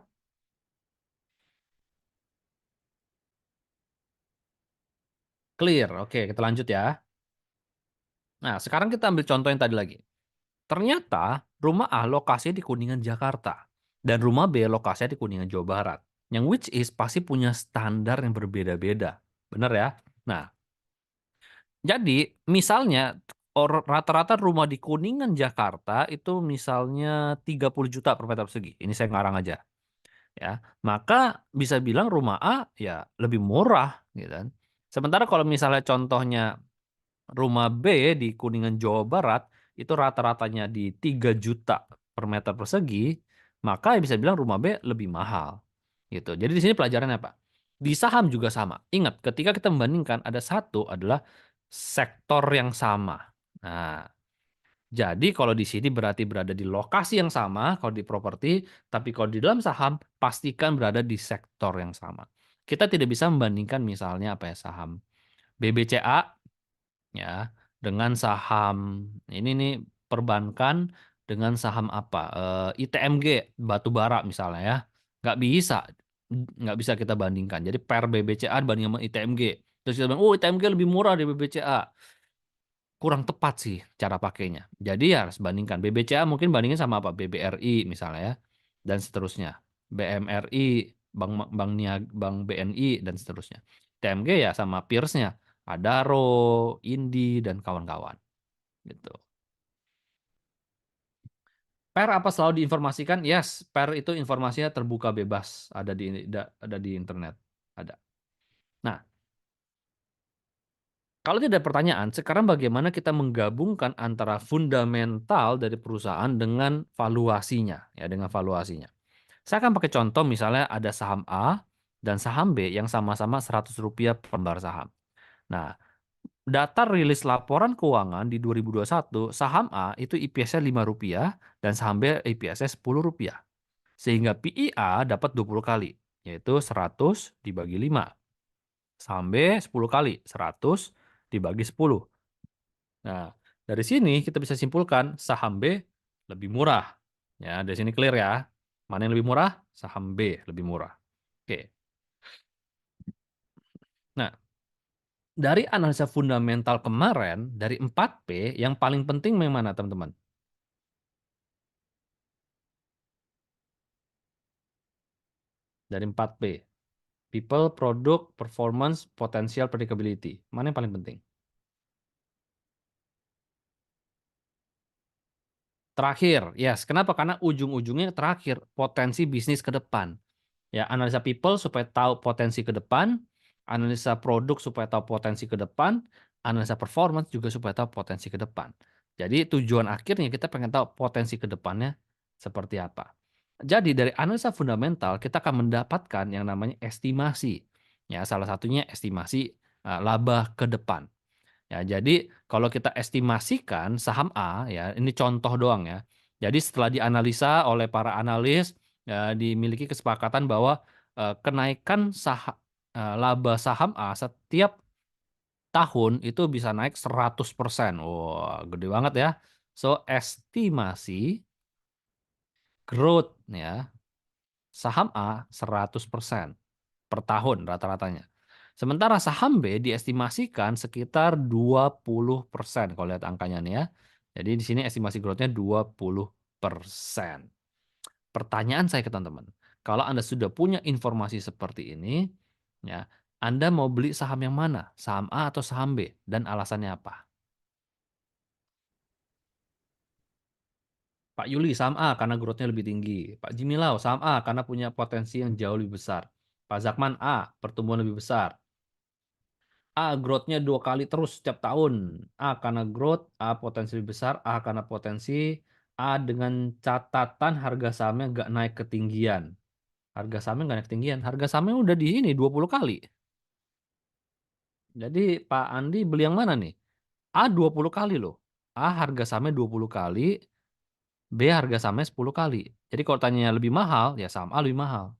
Clear, oke kita lanjut ya. Nah, sekarang kita ambil contoh yang tadi lagi. Ternyata rumah A lokasinya di Kuningan, Jakarta. Dan rumah B lokasinya di Kuningan, Jawa Barat. Yang which is pasti punya standar yang berbeda-beda. Benar ya? Nah, jadi misalnya rata-rata rumah di Kuningan Jakarta itu misalnya 30 juta per meter persegi. Ini saya ngarang aja ya. Maka bisa bilang rumah A ya lebih murah gitu kan. Sementara kalau misalnya contohnya rumah B di Kuningan Jawa Barat itu rata-ratanya di 3 juta per meter persegi, maka bisa bilang rumah B lebih mahal. Gitu. Jadi di sini pelajarannya apa? Di saham juga sama. Ingat, ketika kita membandingkan ada satu adalah sektor yang sama. Nah, jadi kalau di sini berarti berada di lokasi yang sama kalau di properti, tapi kalau di dalam saham pastikan berada di sektor yang sama. Kita tidak bisa membandingkan misalnya apa ya, saham BBCA ya dengan saham ini nih perbankan dengan saham apa, ITMG batubara misalnya ya, nggak bisa nggak bisa kita bandingkan. Jadi BBCA dibanding sama ITMG, terus kita bilang, "Oh ITMG lebih murah dari BBCA." Kurang tepat sih cara pakainya. Jadi ya harus bandingkan. BBCA mungkin bandingin sama apa? BBRI misalnya ya, dan seterusnya. BMRI, Bank BNI dan seterusnya. TMG ya sama peersnya, Adaro, Indi dan kawan-kawan gitu. Apa selalu diinformasikan? Yes, itu informasinya terbuka bebas, ada di internet, ada. Nah, kalau tidak ada pertanyaan, sekarang bagaimana kita menggabungkan antara fundamental dari perusahaan dengan valuasinya, ya, dengan valuasinya. Saya akan pakai contoh misalnya ada saham A dan saham B yang sama-sama Rp100 per lembar saham. Nah, data rilis laporan keuangan di 2021, saham A itu IPS-nya Rp5 dan saham B IPS-nya Rp10. Sehingga PIA dapat 20 kali, yaitu 100 dibagi 5. Saham B 10 kali, 100 dibagi 10. Nah, dari sini kita bisa simpulkan saham B lebih murah. Ya, dari sini clear ya. Mana yang lebih murah? Saham B lebih murah. Oke. Nah, dari analisa fundamental kemarin, dari 4P, yang paling penting yang mana, teman-teman? Dari 4P. People, Product, Performance, Potential, Predictability. Mana yang paling penting? Terakhir, yes. Kenapa? Karena ujung-ujungnya terakhir, potensi bisnis ke depan. Ya, analisa people supaya tahu potensi ke depan, analisa produk supaya tahu potensi ke depan, analisa performance juga supaya tahu potensi ke depan. Jadi tujuan akhirnya kita pengen tahu potensi ke depannya seperti apa. Jadi dari analisa fundamental kita akan mendapatkan yang namanya estimasi. Ya, salah satunya estimasi laba ke depan. Ya, jadi kalau kita estimasikan saham A ya, ini contoh doang ya. Jadi setelah dianalisa oleh para analis, dimiliki kesepakatan bahwa, kenaikan laba saham A setiap tahun itu bisa naik 100%. Wah, gede banget ya. So, estimasi growth ya, saham A 100% per tahun rata-ratanya. Sementara saham B diestimasikan sekitar 20% kalau lihat angkanya nih ya. Jadi di sini estimasi growth-nya 20%. Pertanyaan saya ke teman-teman, kalau Anda sudah punya informasi seperti ini, ya, Anda mau beli saham yang mana? Saham A atau saham B? Dan alasannya apa? Pak Yuli saham A karena growth-nya lebih tinggi. Pak Jimilau saham A karena punya potensi yang jauh lebih besar. Pak Zakman A pertumbuhan lebih besar. A growth-nya 2 kali terus setiap tahun. A karena growth, A potensi lebih besar, A karena potensi, A dengan catatan harga sahamnya nggak naik ketinggian. Harga sahamnya nggak naik ketinggian, harga sahamnya udah di ini 20 kali. Jadi Pak Andi beli yang mana nih? A 20 kali loh. A harga sahamnya 20 kali, B harga sahamnya 10 kali. Jadi kalau tanyanya lebih mahal, ya saham A lebih mahal,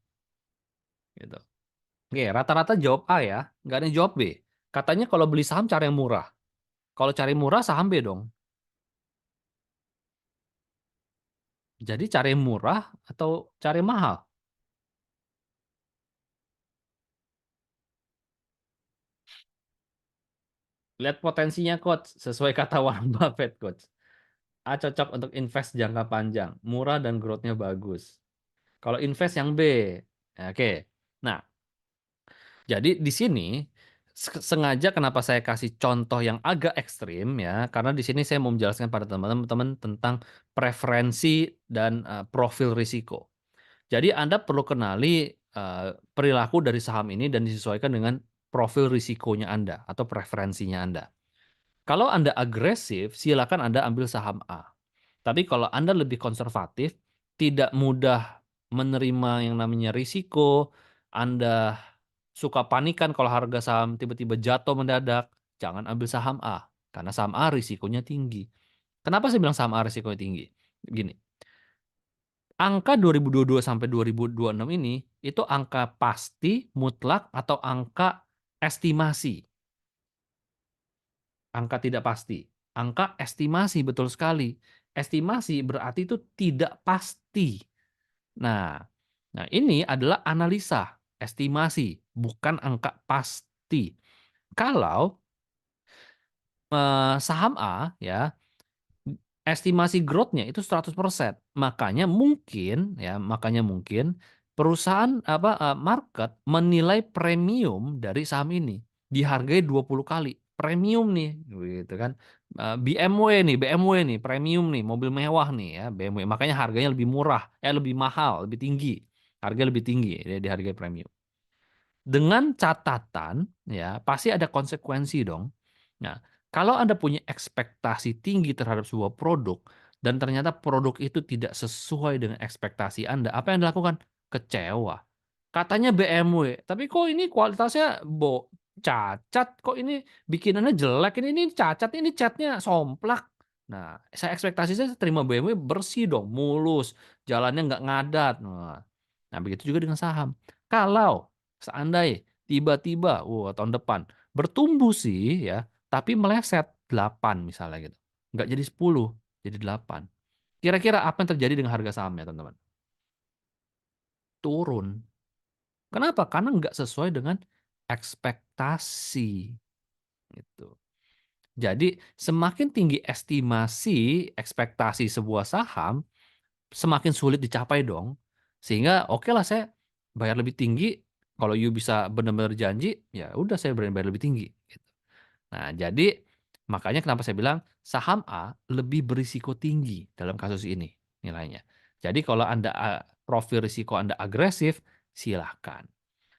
gitu. Oke, rata-rata jawab A ya, nggak ada yang jawab B. Katanya kalau beli saham cari yang murah. Kalau cari murah saham B dong. Jadi cari yang murah atau cari yang mahal? Lihat potensinya coach, sesuai kata Warren Buffett coach. A cocok untuk invest jangka panjang, murah dan growth-nya bagus. Kalau invest yang B. Ya, oke. Nah, jadi di sini sengaja kenapa saya kasih contoh yang agak ekstrim ya, karena di sini saya mau menjelaskan pada teman-teman tentang preferensi dan profil risiko. Jadi Anda perlu kenali perilaku dari saham ini dan disesuaikan dengan profil risikonya Anda atau preferensinya Anda. Kalau Anda agresif, silakan Anda ambil saham A. Tapi kalau Anda lebih konservatif, tidak mudah menerima yang namanya risiko, Anda suka panikan kalau harga saham tiba-tiba jatuh mendadak, jangan ambil saham A. Karena saham A risikonya tinggi. Kenapa saya bilang saham A risikonya tinggi? Gini, angka 2022 sampai 2026 ini itu angka pasti, mutlak, atau angka estimasi? Angka tidak pasti. Angka estimasi, betul sekali. Estimasi berarti itu tidak pasti. Nah, ini adalah analisa, estimasi, bukan angka pasti. Kalau saham A ya, estimasi growth-nya itu 100%. Makanya mungkin perusahaan market menilai premium dari saham ini dihargai 20 kali. Premium nih, gitu kan. BMW nih, premium nih, mobil mewah nih ya, BMW. Makanya harganya lebih murah, lebih mahal, lebih tinggi. Harganya lebih tinggi, dia dihargai premium. Dengan catatan ya, pasti ada konsekuensi dong. Nah, kalau Anda punya ekspektasi tinggi terhadap sebuah produk dan ternyata produk itu tidak sesuai dengan ekspektasi Anda, apa yang dilakukan? Kecewa. Katanya BMW, tapi kok ini kualitasnya cacat, kok ini bikinannya jelek, ini cacat, ini catnya somplak. Nah, saya terima BMW bersih dong, mulus, jalannya nggak ngadat. Nah, begitu juga dengan saham. Kalau seandainya tiba-tiba, tahun depan bertumbuh sih ya, tapi meleset 8 misalnya gitu. Nggak jadi 10, jadi 8. Kira-kira apa yang terjadi dengan harga sahamnya, teman-teman? Turun. Kenapa? Karena nggak sesuai dengan ekspektasi gitu. Jadi semakin tinggi estimasi, ekspektasi sebuah saham, semakin sulit dicapai dong. Sehingga oke lah saya bayar lebih tinggi, kalau you bisa benar-benar janji, ya udah saya berani bayar lebih tinggi gitu. Nah, jadi makanya kenapa saya bilang saham A lebih berisiko tinggi dalam kasus ini nilainya. Jadi kalau Anda profil risiko Anda agresif, silahkan.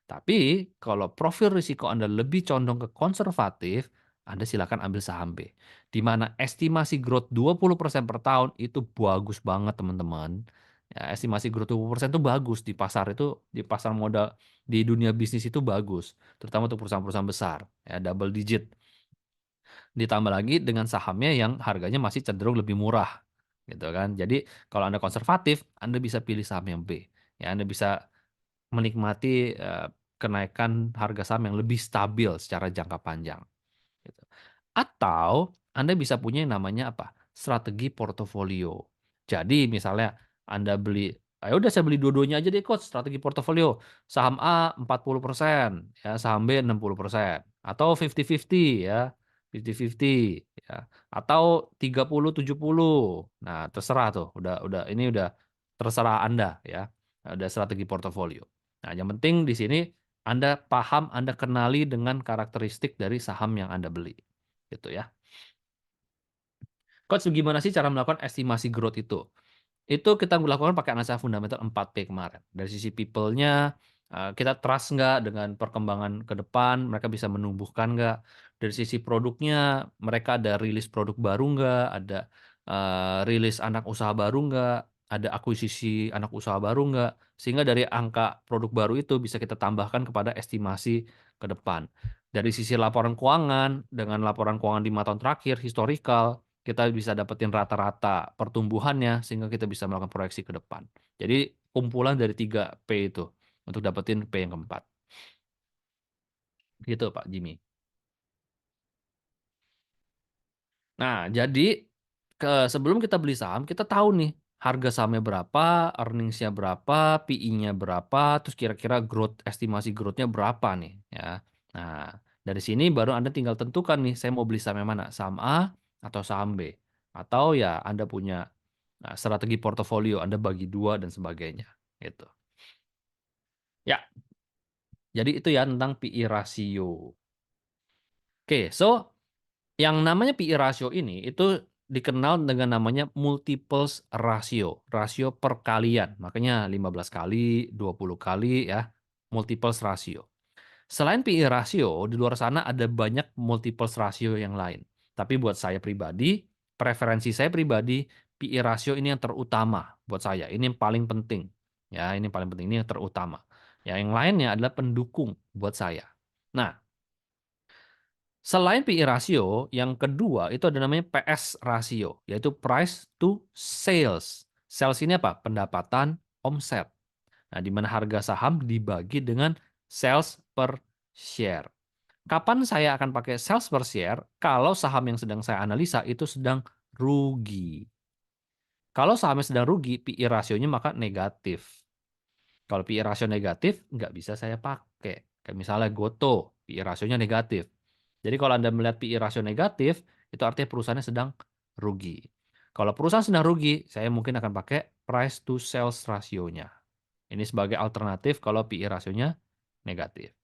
Tapi kalau profil risiko Anda lebih condong ke konservatif, Anda silakan ambil saham B. Di mana estimasi growth 20% per tahun itu bagus banget, teman-teman. Ya, estimasi growth 20% itu bagus di pasar modal di dunia bisnis itu bagus, terutama untuk perusahaan-perusahaan besar, ya double digit. Ditambah lagi dengan sahamnya yang harganya masih cenderung lebih murah, gitu kan. Jadi kalau Anda konservatif, Anda bisa pilih saham yang B. Ya, Anda bisa menikmati, kenaikan harga saham yang lebih stabil secara jangka panjang, gitu. Atau Anda bisa punya yang namanya apa, strategi portofolio. Jadi misalnya Anda beli, "Ya udah saya beli dua-duanya aja deh Coach, strategi portofolio. Saham A 40% ya, saham B 60%, atau 50-50 ya, 50-50 ya, atau 30-70." Nah, terserah tuh, udah terserah Anda ya, ada strategi portofolio. Nah, yang penting di sini Anda paham, Anda kenali dengan karakteristik dari saham yang Anda beli, gitu ya. Coach, gimana sih cara melakukan estimasi growth itu? Itu kita lakukan pakai analisa fundamental 4P kemarin. Dari sisi people-nya, kita trust nggak dengan perkembangan ke depan, mereka bisa menumbuhkan nggak. Dari sisi produknya, mereka ada rilis produk baru nggak, ada rilis anak usaha baru nggak, ada akuisisi anak usaha baru nggak. Sehingga dari angka produk baru itu bisa kita tambahkan kepada estimasi ke depan. Dari sisi laporan keuangan, dengan laporan keuangan 5 tahun terakhir, historical, kita bisa dapetin rata-rata pertumbuhannya sehingga kita bisa melakukan proyeksi ke depan. Jadi kumpulan dari 3P itu untuk dapetin P yang keempat. Gitu Pak Jimmy. Nah, jadi sebelum kita beli saham, kita tahu nih harga sahamnya berapa, earnings-nya berapa, PE-nya berapa, terus kira-kira estimasi growth-nya berapa nih ya. Nah, dari sini baru Anda tinggal tentukan nih, saya mau beli saham yang mana, saham A atau saham B. Atau ya Anda punya strategi portofolio, Anda bagi dua dan sebagainya gitu. Ya, jadi itu ya tentang PE rasio. Oke, so yang namanya PE rasio ini itu dikenal dengan namanya multiples rasio, rasio perkalian. Makanya 15 kali, 20 kali ya, multiples rasio. Selain PE rasio, di luar sana ada banyak multiples rasio yang lain. Tapi buat saya pribadi, preferensi saya pribadi, PE rasio ini yang terutama buat saya. Ini yang paling penting. Ya, ini yang paling penting, ini yang terutama. Ya, yang lainnya adalah pendukung buat saya. Nah, Selain PE rasio, yang kedua itu ada namanya PS rasio, yaitu price to sales. Sales ini apa? Pendapatan omset. Nah, di mana harga saham dibagi dengan sales per share. Kapan saya akan pakai sales per share? Kalau saham yang sedang saya analisa itu sedang rugi. Kalau sahamnya sedang rugi, PE rasionya maka negatif. Kalau PE rasio negatif, nggak bisa saya pakai. Kayak misalnya Goto, PE rasionya negatif. Jadi kalau Anda melihat PE rasio negatif, itu artinya perusahaannya sedang rugi. Kalau perusahaan sedang rugi, saya mungkin akan pakai price to sales rasionya. Ini sebagai alternatif kalau PE rasionya negatif.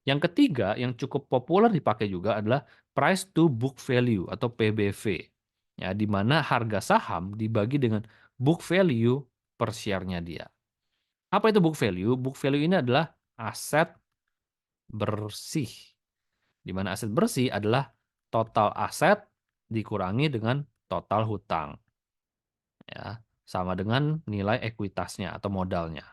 Yang ketiga, yang cukup populer dipakai juga adalah price to book value atau PBV. Ya, di mana harga saham dibagi dengan book value per share-nya dia. Apa itu book value? Book value ini adalah aset bersih. Di mana aset bersih adalah total aset dikurangi dengan total hutang. Ya, sama dengan nilai ekuitasnya atau modalnya.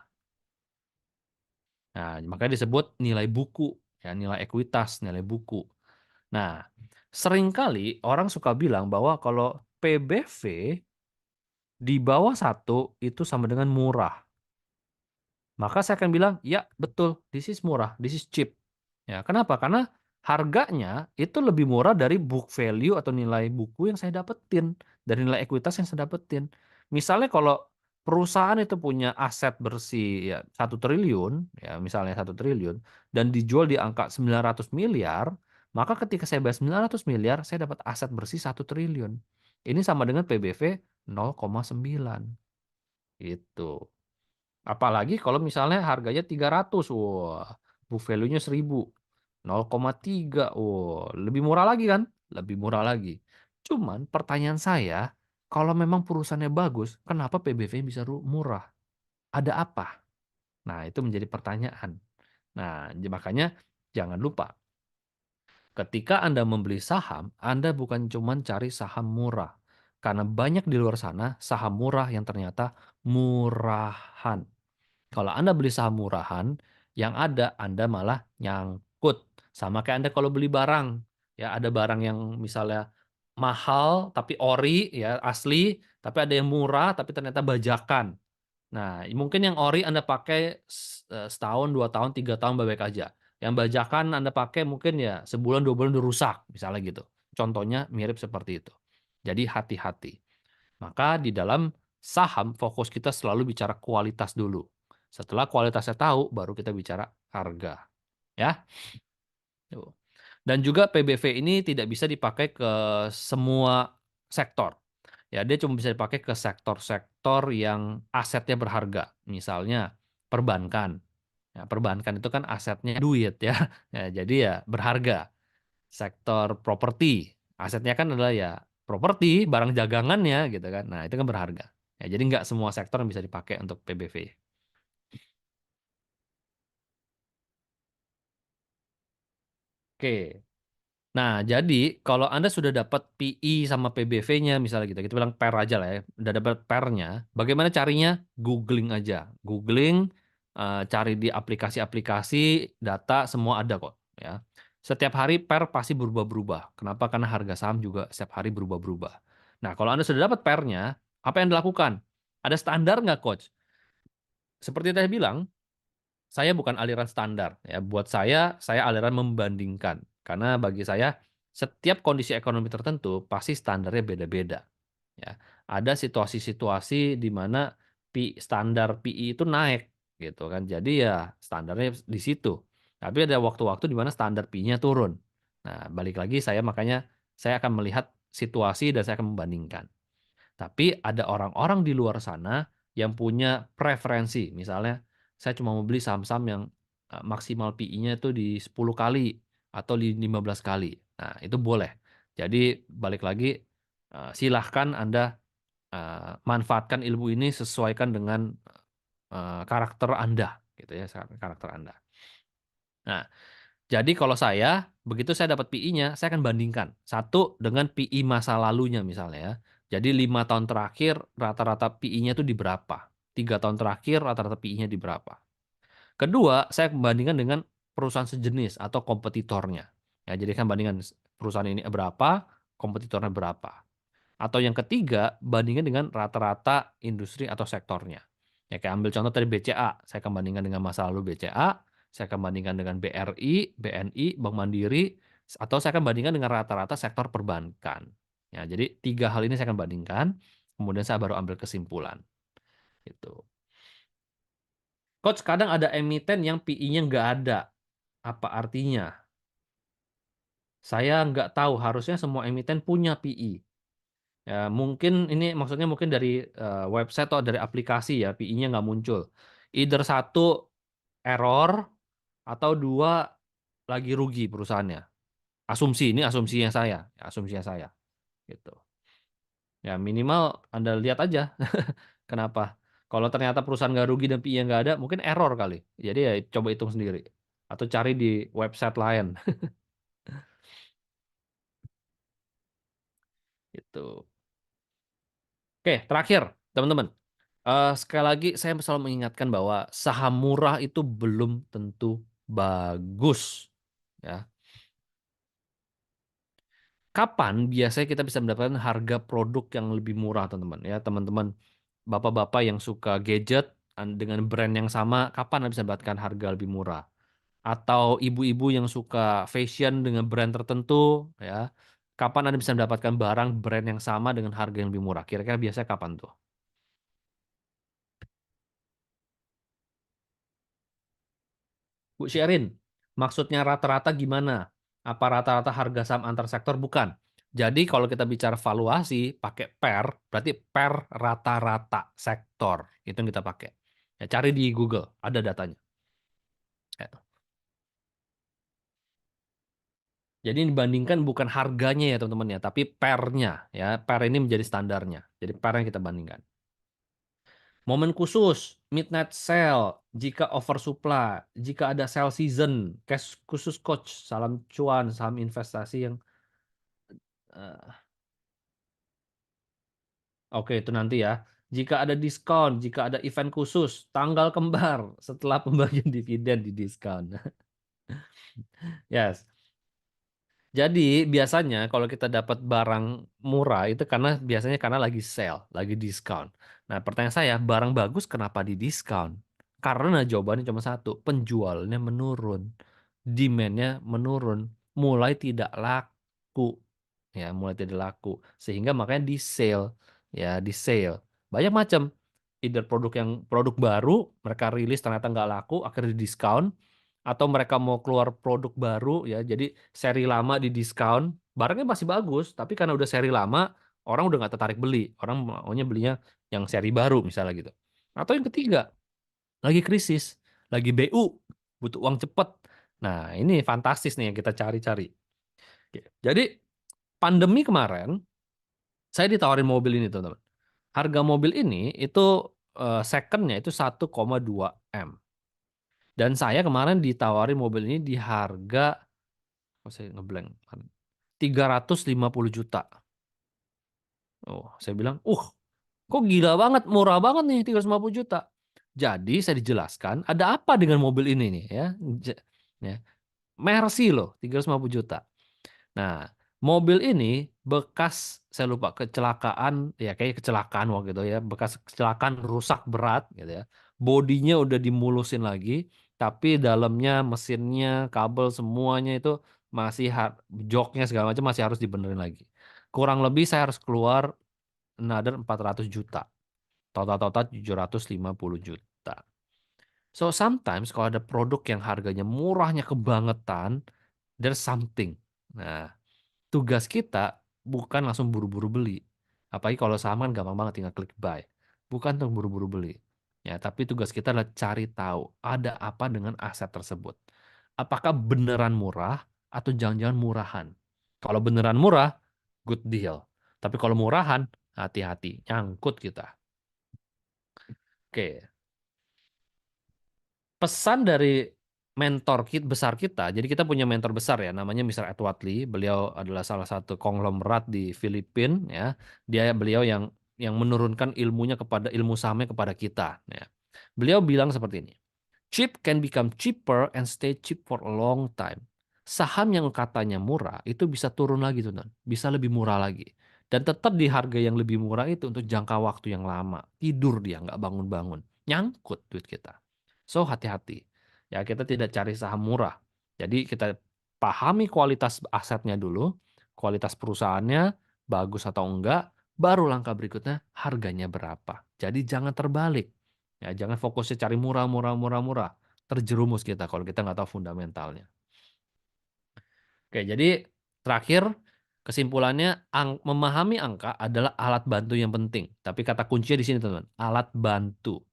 Nah, makanya disebut nilai buku, ya, nilai ekuitas, nilai buku. Nah, seringkali orang suka bilang bahwa kalau PBV di bawah satu itu sama dengan murah. Maka saya akan bilang, "Ya, betul, this is murah, this is cheap." Ya, kenapa? Karena harganya itu lebih murah dari book value atau nilai buku yang saya dapetin, dari nilai ekuitas yang saya dapetin. Misalnya kalau perusahaan itu punya aset bersih ya 1 triliun, ya misalnya 1 triliun, dan dijual di angka 900 miliar, maka ketika saya bayar 900 miliar, saya dapat aset bersih 1 triliun. Ini sama dengan PBV 0,9, gitu. Apalagi kalau misalnya harganya 300, wah, book value-nya 1.000, 0,3, wah, lebih murah lagi kan? Lebih murah lagi. Cuman pertanyaan saya, kalau memang perusahaannya bagus, kenapa PBV bisa murah? Ada apa? Nah, itu menjadi pertanyaan. Nah, makanya jangan lupa, ketika Anda membeli saham, Anda bukan cuma cari saham murah. Karena banyak di luar sana saham murah yang ternyata murahan. Kalau Anda beli saham murahan, yang ada Anda malah nyangkut. Sama kayak Anda kalau beli barang, ya ada barang yang misalnya mahal tapi ori ya asli, tapi ada yang murah tapi ternyata bajakan. Nah, mungkin yang ori Anda pakai setahun, 2 tahun, 3 tahun baik-baik aja. Yang bajakan Anda pakai mungkin ya sebulan, 2 bulan udah rusak, misalnya gitu. Contohnya mirip seperti itu. Jadi hati-hati. Maka di dalam saham fokus kita selalu bicara kualitas dulu. Setelah kualitasnya tahu, baru kita bicara harga. Ya. Tuh. Dan juga PBV ini tidak bisa dipakai ke semua sektor. Ya, dia cuma bisa dipakai ke sektor-sektor yang asetnya berharga. Misalnya perbankan. Ya, perbankan itu kan asetnya duit ya. Ya, jadi ya berharga. Sektor properti, asetnya kan adalah ya properti, barang dagangannya gitu kan. Nah, itu kan berharga. Ya, jadi nggak semua sektor yang bisa dipakai untuk PBV. Oke. Nah, jadi kalau Anda sudah dapat PI sama PBV-nya misalnya gitu, kita bilang pair aja lah ya, udah dapat pair-nya, bagaimana carinya? Googling aja. Googling, cari di aplikasi-aplikasi, data semua ada kok ya. Setiap hari pair pasti berubah-berubah. Kenapa? Karena harga saham juga setiap hari berubah-berubah. Nah, kalau Anda sudah dapat pair-nya, apa yang dilakukan? Ada standar nggak, Coach? Seperti tadi bilang, saya bukan aliran standar ya. Buat saya aliran membandingkan. Karena bagi saya setiap kondisi ekonomi tertentu pasti standarnya beda-beda ya. Ada situasi-situasi di mana standar PI itu naik gitu kan. Jadi ya standarnya di situ. Tapi ada waktu-waktu di mana standar PI-nya turun. Nah, balik lagi makanya saya akan melihat situasi dan saya akan membandingkan. Tapi ada orang-orang di luar sana yang punya preferensi. Misalnya, saya cuma mau beli saham-saham yang maksimal PI-nya itu di 10 kali atau di 15 kali. Nah, itu boleh. Jadi balik lagi, silahkan Anda manfaatkan ilmu ini sesuaikan dengan karakter Anda, gitu ya, karakter Anda. Nah, jadi kalau saya, begitu saya dapat PI-nya, saya akan bandingkan. Satu dengan PI masa lalunya misalnya ya. Jadi 5 tahun terakhir rata-rata PI-nya itu di berapa. 3 tahun terakhir rata-rata PI-nya di berapa. Kedua, saya bandingkan dengan perusahaan sejenis atau kompetitornya. Ya, jadi kan bandingan perusahaan ini berapa, kompetitornya berapa. Atau yang ketiga, bandingkan dengan rata-rata industri atau sektornya. Ya, kayak ambil contoh tadi BCA, saya akan bandingkan dengan masa lalu BCA, saya akan bandingkan dengan BRI, BNI, Bank Mandiri, atau saya akan bandingkan dengan rata-rata sektor perbankan. Ya, jadi 3 hal ini saya akan bandingkan, kemudian saya baru ambil kesimpulan. Gitu. Coach, kadang ada emiten yang PI-nya nggak ada. Apa artinya? Saya nggak tahu, harusnya semua emiten punya PI. Ya, mungkin ini maksudnya mungkin dari website atau dari aplikasi ya, PI-nya nggak muncul. Either satu error atau dua lagi rugi perusahaannya. Asumsi, ini asumsinya saya, asumsinya saya. Gitu. Ya minimal Anda lihat aja. Kenapa? Kalau ternyata perusahaan nggak rugi dan PI-nya nggak ada, mungkin error kali. Jadi ya coba hitung sendiri. Atau cari di website lain. Gitu. Oke, terakhir, teman-teman. Sekali lagi saya selalu mengingatkan bahwa saham murah itu belum tentu bagus. Ya. Kapan biasanya kita bisa mendapatkan harga produk yang lebih murah, teman-teman? Ya, teman-teman, bapak-bapak yang suka gadget dengan brand yang sama, kapan Anda bisa mendapatkan harga lebih murah? Atau ibu-ibu yang suka fashion dengan brand tertentu, ya, kapan Anda bisa mendapatkan barang brand yang sama dengan harga yang lebih murah? Kira-kira biasanya kapan tuh? Bu Sherin, maksudnya rata-rata gimana? Apa rata-rata harga saham antar sektor? Bukan. Jadi kalau kita bicara valuasi pakai per, berarti per rata-rata sektor. Itu yang kita pakai. Ya, cari di Google, ada datanya. Ya. Jadi dibandingkan bukan harganya ya teman-teman ya, tapi pernya ya. Per ini menjadi standarnya. Jadi per yang kita bandingkan. Momen khusus, midnight sale, jika oversupply, jika ada sale season, cash khusus coach, salam cuan, saham investasi yang eh, oke itu nanti ya. Jika ada diskon, jika ada event khusus, tanggal kembar setelah pembagian dividen di diskon. Yes. Jadi biasanya kalau kita dapat barang murah itu biasanya karena lagi sale, lagi diskon. Nah, pertanyaan saya, barang bagus kenapa di diskon? Karena jawabannya cuma satu, penjualnya menurun, demand-nya menurun, mulai tidak laku, ya, mulai tidak laku, sehingga makanya di sale, ya, di sale. Banyak macam, either produk baru mereka rilis ternyata nggak laku, akhirnya di diskon, atau mereka mau keluar produk baru ya, jadi seri lama di diskon, barangnya masih bagus, tapi karena udah seri lama, orang udah nggak tertarik beli, orang maunya belinya yang seri baru misalnya gitu. Atau yang ketiga, lagi krisis, lagi BU, butuh uang cepet. Nah ini fantastis nih yang kita cari-cari. Oke, jadi pandemi kemarin, saya ditawarin mobil ini teman-teman. Harga mobil ini itu secondnya itu 1,2 M. Dan saya kemarin ditawarin mobil ini di harga, oh saya ngeblank, 350 juta. Oh, saya bilang, kok gila banget, murah banget nih 350 juta. Jadi saya dijelaskan ada apa dengan mobil ini nih ya. Ya. Mercy loh, 350 juta. Nah, mobil ini bekas, saya lupa, kecelakaan, ya kayak kecelakaan waktu itu ya, bekas kecelakaan rusak berat gitu ya. Bodinya udah dimulusin lagi, tapi dalamnya, mesinnya, kabel semuanya itu masih joknya segala macam masih harus dibenerin lagi. Kurang lebih saya harus keluar another 400 juta. Total-total 750 juta. So sometimes kalau ada produk yang harganya murahnya kebangetan, there's something. Nah, tugas kita bukan langsung buru-buru beli. Apalagi kalau saham kan gampang banget tinggal klik buy. Bukan tuh buru-buru beli. Ya, tapi tugas kita adalah cari tahu ada apa dengan aset tersebut. Apakah beneran murah atau jangan-jangan murahan? Kalau beneran murah, good deal. Tapi kalau murahan, hati-hati, nyangkut kita. Oke, pesan dari mentor besar kita. Jadi kita punya mentor besar ya, namanya Mr. Edward Lee. Beliau adalah salah satu konglomerat di Filipina ya. Beliau yang menurunkan ilmu sahamnya kepada kita ya. Beliau bilang seperti ini. Cheap can become cheaper and stay cheap for a long time. Saham yang katanya murah itu bisa turun lagi tuh, Don, bisa lebih murah lagi. Dan tetap di harga yang lebih murah itu untuk jangka waktu yang lama. Tidur dia, nggak bangun-bangun. Nyangkut duit kita. So, hati-hati. Ya, kita tidak cari saham murah. Jadi kita pahami kualitas asetnya dulu, kualitas perusahaannya bagus atau enggak, baru langkah berikutnya harganya berapa. Jadi jangan terbalik. Ya, jangan fokusnya cari murah, murah, murah, murah. Terjerumus kita kalau kita nggak tahu fundamentalnya. Oke, jadi terakhir kesimpulannya memahami angka adalah alat bantu yang penting. Tapi kata kuncinya di sini teman-teman, alat bantu.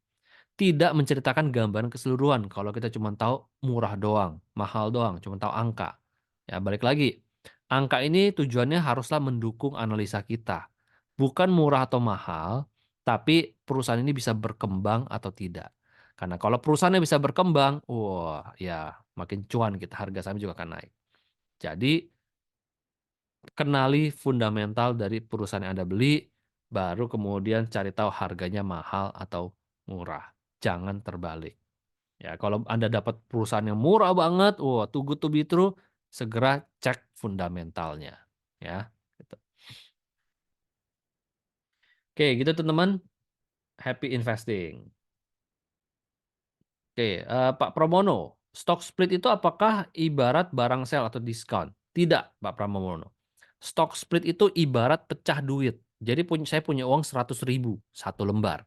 Tidak menceritakan gambaran keseluruhan kalau kita cuma tahu murah doang, mahal doang, cuma tahu angka. Ya, balik lagi. Angka ini tujuannya haruslah mendukung analisa kita. Bukan murah atau mahal, tapi perusahaan ini bisa berkembang atau tidak. Karena kalau perusahaannya bisa berkembang, wah, ya makin cuan kita, harga saham juga akan naik. Jadi kenali fundamental dari perusahaan yang Anda beli, baru kemudian cari tahu harganya mahal atau murah. Jangan terbalik. Ya, kalau Anda dapat perusahaan yang murah banget, wah, too good to be true, segera cek fundamentalnya. Ya, gitu. Oke, gitu teman-teman. Happy investing. Oke, Pak Pramono, stock split itu apakah ibarat barang sale atau diskon? Tidak, Pak Pramono. Stock split itu ibarat pecah duit. Jadi saya punya uang 100.000 satu lembar.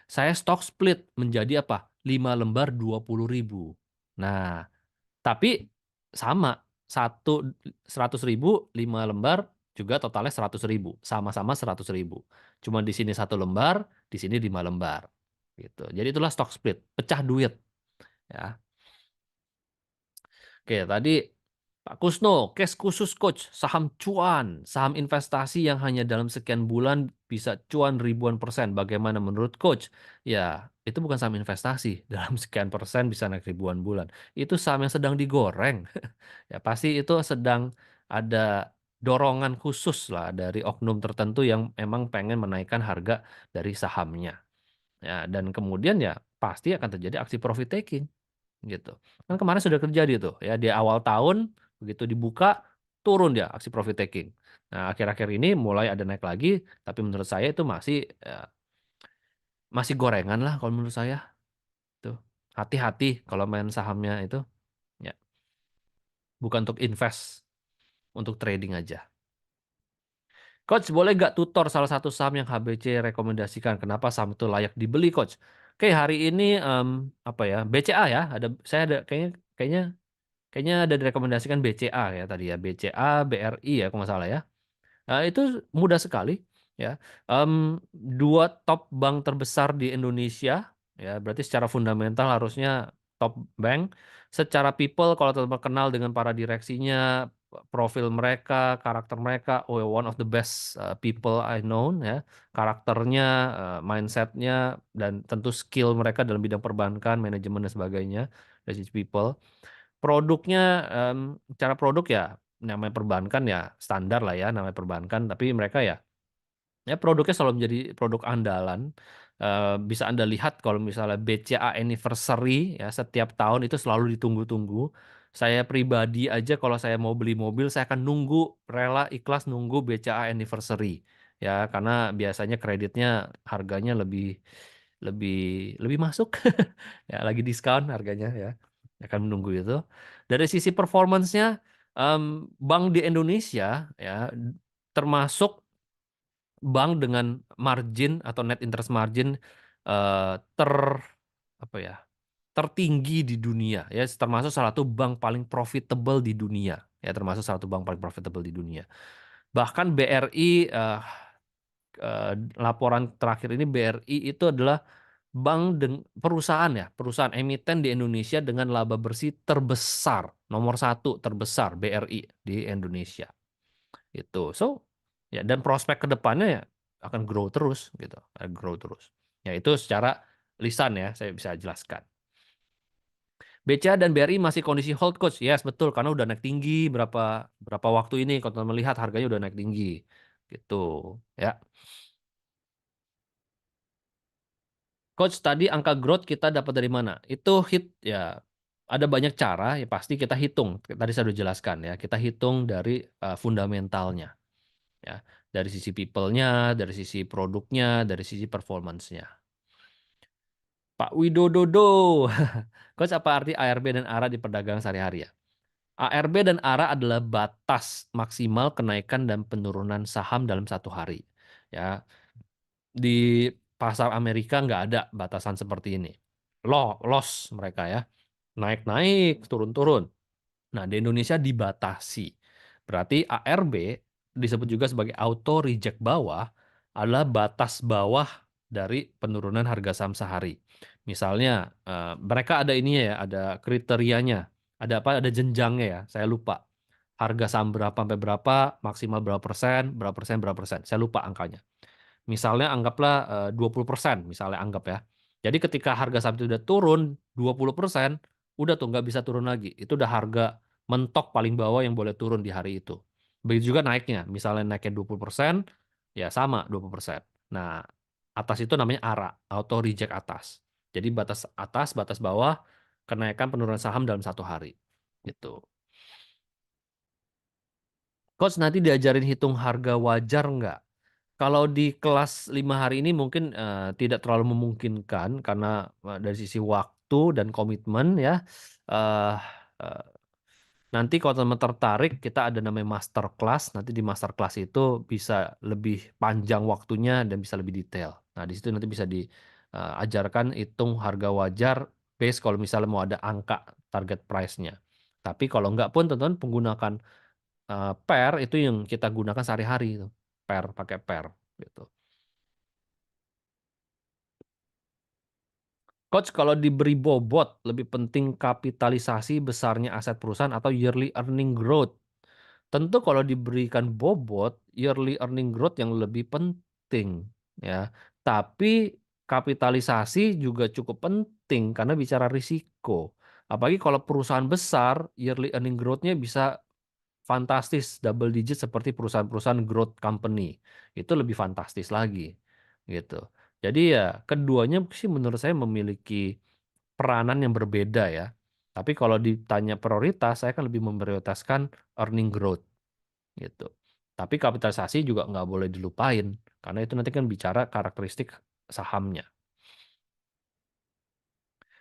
Saya stock split menjadi apa? 5 lembar 20.000. Nah, tapi sama, 100.000 5 lembar juga totalnya 100.000, sama-sama 100.000. Cuma di sini satu lembar, di sini 5 lembar. Gitu. Jadi itulah stock split, pecah duit. Ya. Oke, tadi Pak Kusno, case khusus coach, saham cuan, saham investasi yang hanya dalam sekian bulan bisa cuan ribuan persen. Bagaimana menurut coach? Ya, itu bukan saham investasi. Dalam sekian persen bisa naik ribuan bulan. Itu saham yang sedang digoreng. Ya, pasti itu sedang ada dorongan khusus lah dari oknum tertentu yang memang pengen menaikkan harga dari sahamnya. Ya, dan kemudian ya pasti akan terjadi aksi profit taking. Gitu. Kan kemarin sudah terjadi tuh ya di awal tahun begitu dibuka turun dia aksi profit taking. Nah, akhir-akhir ini mulai ada naik lagi, tapi menurut saya itu masih masih gorengan lah kalau menurut saya tuh. Hati-hati kalau main sahamnya itu ya, bukan untuk invest, untuk trading aja. Coach, boleh nggak tutor salah satu saham yang HBC rekomendasikan? Kenapa saham itu layak dibeli, Coach? Oke, hari ini apa ya? BCA ya. Saya ada kayaknya Kayaknya ada direkomendasikan BCA ya tadi ya, BCA, BRI ya kalau nggak salah ya. Itu mudah sekali ya. Dua top bank terbesar di Indonesia ya, berarti secara fundamental harusnya top bank. Secara people kalau teman kenal dengan para direksinya, profil mereka, karakter mereka, oh one of the best people I know ya. Karakternya, mindsetnya, dan tentu skill mereka dalam bidang perbankan, manajemen dan sebagainya dari sisi people. Produknya, cara produk ya namanya perbankan ya standar lah ya namanya perbankan, tapi mereka ya produknya selalu menjadi produk andalan. Bisa Anda lihat kalau misalnya BCA anniversary ya setiap tahun itu selalu ditunggu-tunggu. Saya pribadi aja kalau saya mau beli mobil saya akan nunggu, rela ikhlas nunggu BCA anniversary. Ya karena biasanya kreditnya harganya lebih lebih lebih masuk. Ya lagi diskon harganya ya. Akan menunggu itu. Dari sisi performance-nya, bank di Indonesia ya termasuk bank dengan margin atau net interest margin ter apa ya, tertinggi di dunia ya, termasuk salah satu bank paling profitable di dunia ya, termasuk salah satu bank paling profitable di dunia. Bahkan BRI, laporan terakhir ini BRI itu adalah perusahaan ya, perusahaan emiten di Indonesia dengan laba bersih terbesar, nomor satu terbesar BRI di Indonesia. Itu. So, ya dan prospek ke depannya ya akan grow terus gitu, grow terus. Ya itu secara lisan ya saya bisa jelaskan. BCA dan BRI masih kondisi hold coach. Yes, betul karena udah naik tinggi berapa berapa waktu ini kalau teman melihat harganya udah naik tinggi. Gitu, ya. Coach tadi angka growth kita dapat dari mana? Itu hit ya. Ada banyak cara, ya pasti kita hitung, tadi saya udah jelaskan ya, kita hitung dari, fundamentalnya ya, dari sisi people-nya, dari sisi produknya, dari sisi performance-nya. Pak Widododo, Coach apa arti ARB dan ARA di perdagangan sehari-hari ya? ARB dan ARA adalah batas maksimal kenaikan dan penurunan saham dalam satu hari, ya. Di pasar Amerika nggak ada batasan seperti ini. Loss mereka ya, naik-naik, turun-turun. Nah, di Indonesia dibatasi. Berarti ARB disebut juga sebagai auto reject bawah adalah batas bawah dari penurunan harga saham sehari. Misalnya, mereka ada ininya ya, ada kriterianya, ada apa, ada jenjangnya ya, saya lupa. Harga saham berapa sampai berapa, maksimal berapa persen, berapa persen, berapa persen, saya lupa angkanya. Misalnya anggaplah, 20% misalnya anggap ya. Jadi ketika harga saham itu udah turun 20%, udah tuh nggak bisa turun lagi. Itu udah harga mentok paling bawah yang boleh turun di hari itu. Begitu juga naiknya, misalnya naiknya 20%, ya sama 20%. Nah, atas itu namanya ARA, auto reject atas. Jadi batas atas, batas bawah, kenaikan penurunan saham dalam satu hari, gitu. Coach nanti diajarin hitung harga wajar nggak? Kalau di kelas 5 hari ini mungkin, tidak terlalu memungkinkan karena, dari sisi waktu dan komitmen ya, eee eee, nanti kalau teman tertarik kita ada namanya master class, nanti di master class itu bisa lebih panjang waktunya dan bisa lebih detail. Nah di situ nanti bisa ajarkan hitung harga wajar base kalau misalnya mau ada angka target price-nya. Tapi kalau enggak pun teman-teman menggunakan, pair itu yang kita gunakan sehari-hari itu, pakai pair gitu. Coach kalau diberi bobot, lebih penting kapitalisasi besarnya aset perusahaan atau yearly earning growth? Tentu kalau diberikan bobot, yearly earning growth yang lebih penting, ya. Tapi kapitalisasi juga cukup penting karena bicara risiko. Apalagi kalau perusahaan besar, yearly earning growth-nya bisa fantastis, double digit seperti perusahaan-perusahaan growth company. Itu lebih fantastis lagi, gitu. Jadi ya keduanya sih menurut saya memiliki peranan yang berbeda ya. Tapi kalau ditanya prioritas, saya kan lebih memprioritaskan earning growth gitu. Tapi kapitalisasi juga nggak boleh dilupain, karena itu nanti kan bicara karakteristik sahamnya.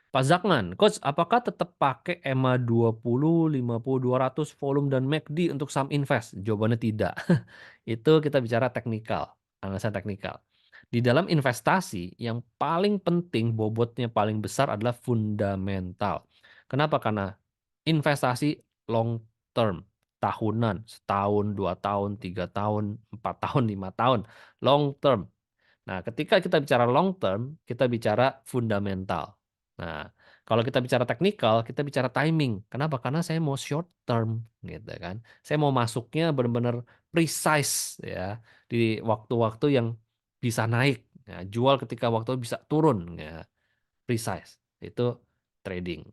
Pak Zakman, Coach, apakah tetap pakai EMA 20, 50, 200 volume dan MACD untuk saham invest? Jawabannya tidak. Itu kita bicara teknikal, analisa teknikal. Di dalam investasi yang paling penting bobotnya paling besar adalah fundamental. Kenapa? Karena investasi long term, tahunan, setahun, 2 tahun, 3 tahun, 4 tahun, 5 tahun, long term. Nah, ketika kita bicara long term, kita bicara fundamental. Nah, kalau kita bicara teknikal, kita bicara timing. Kenapa? Karena saya mau short term, gitu kan. Saya mau masuknya benar-benar precise ya, di waktu-waktu yang bisa naik. Ya, jual ketika waktu bisa turun, ya, precise. Itu trading.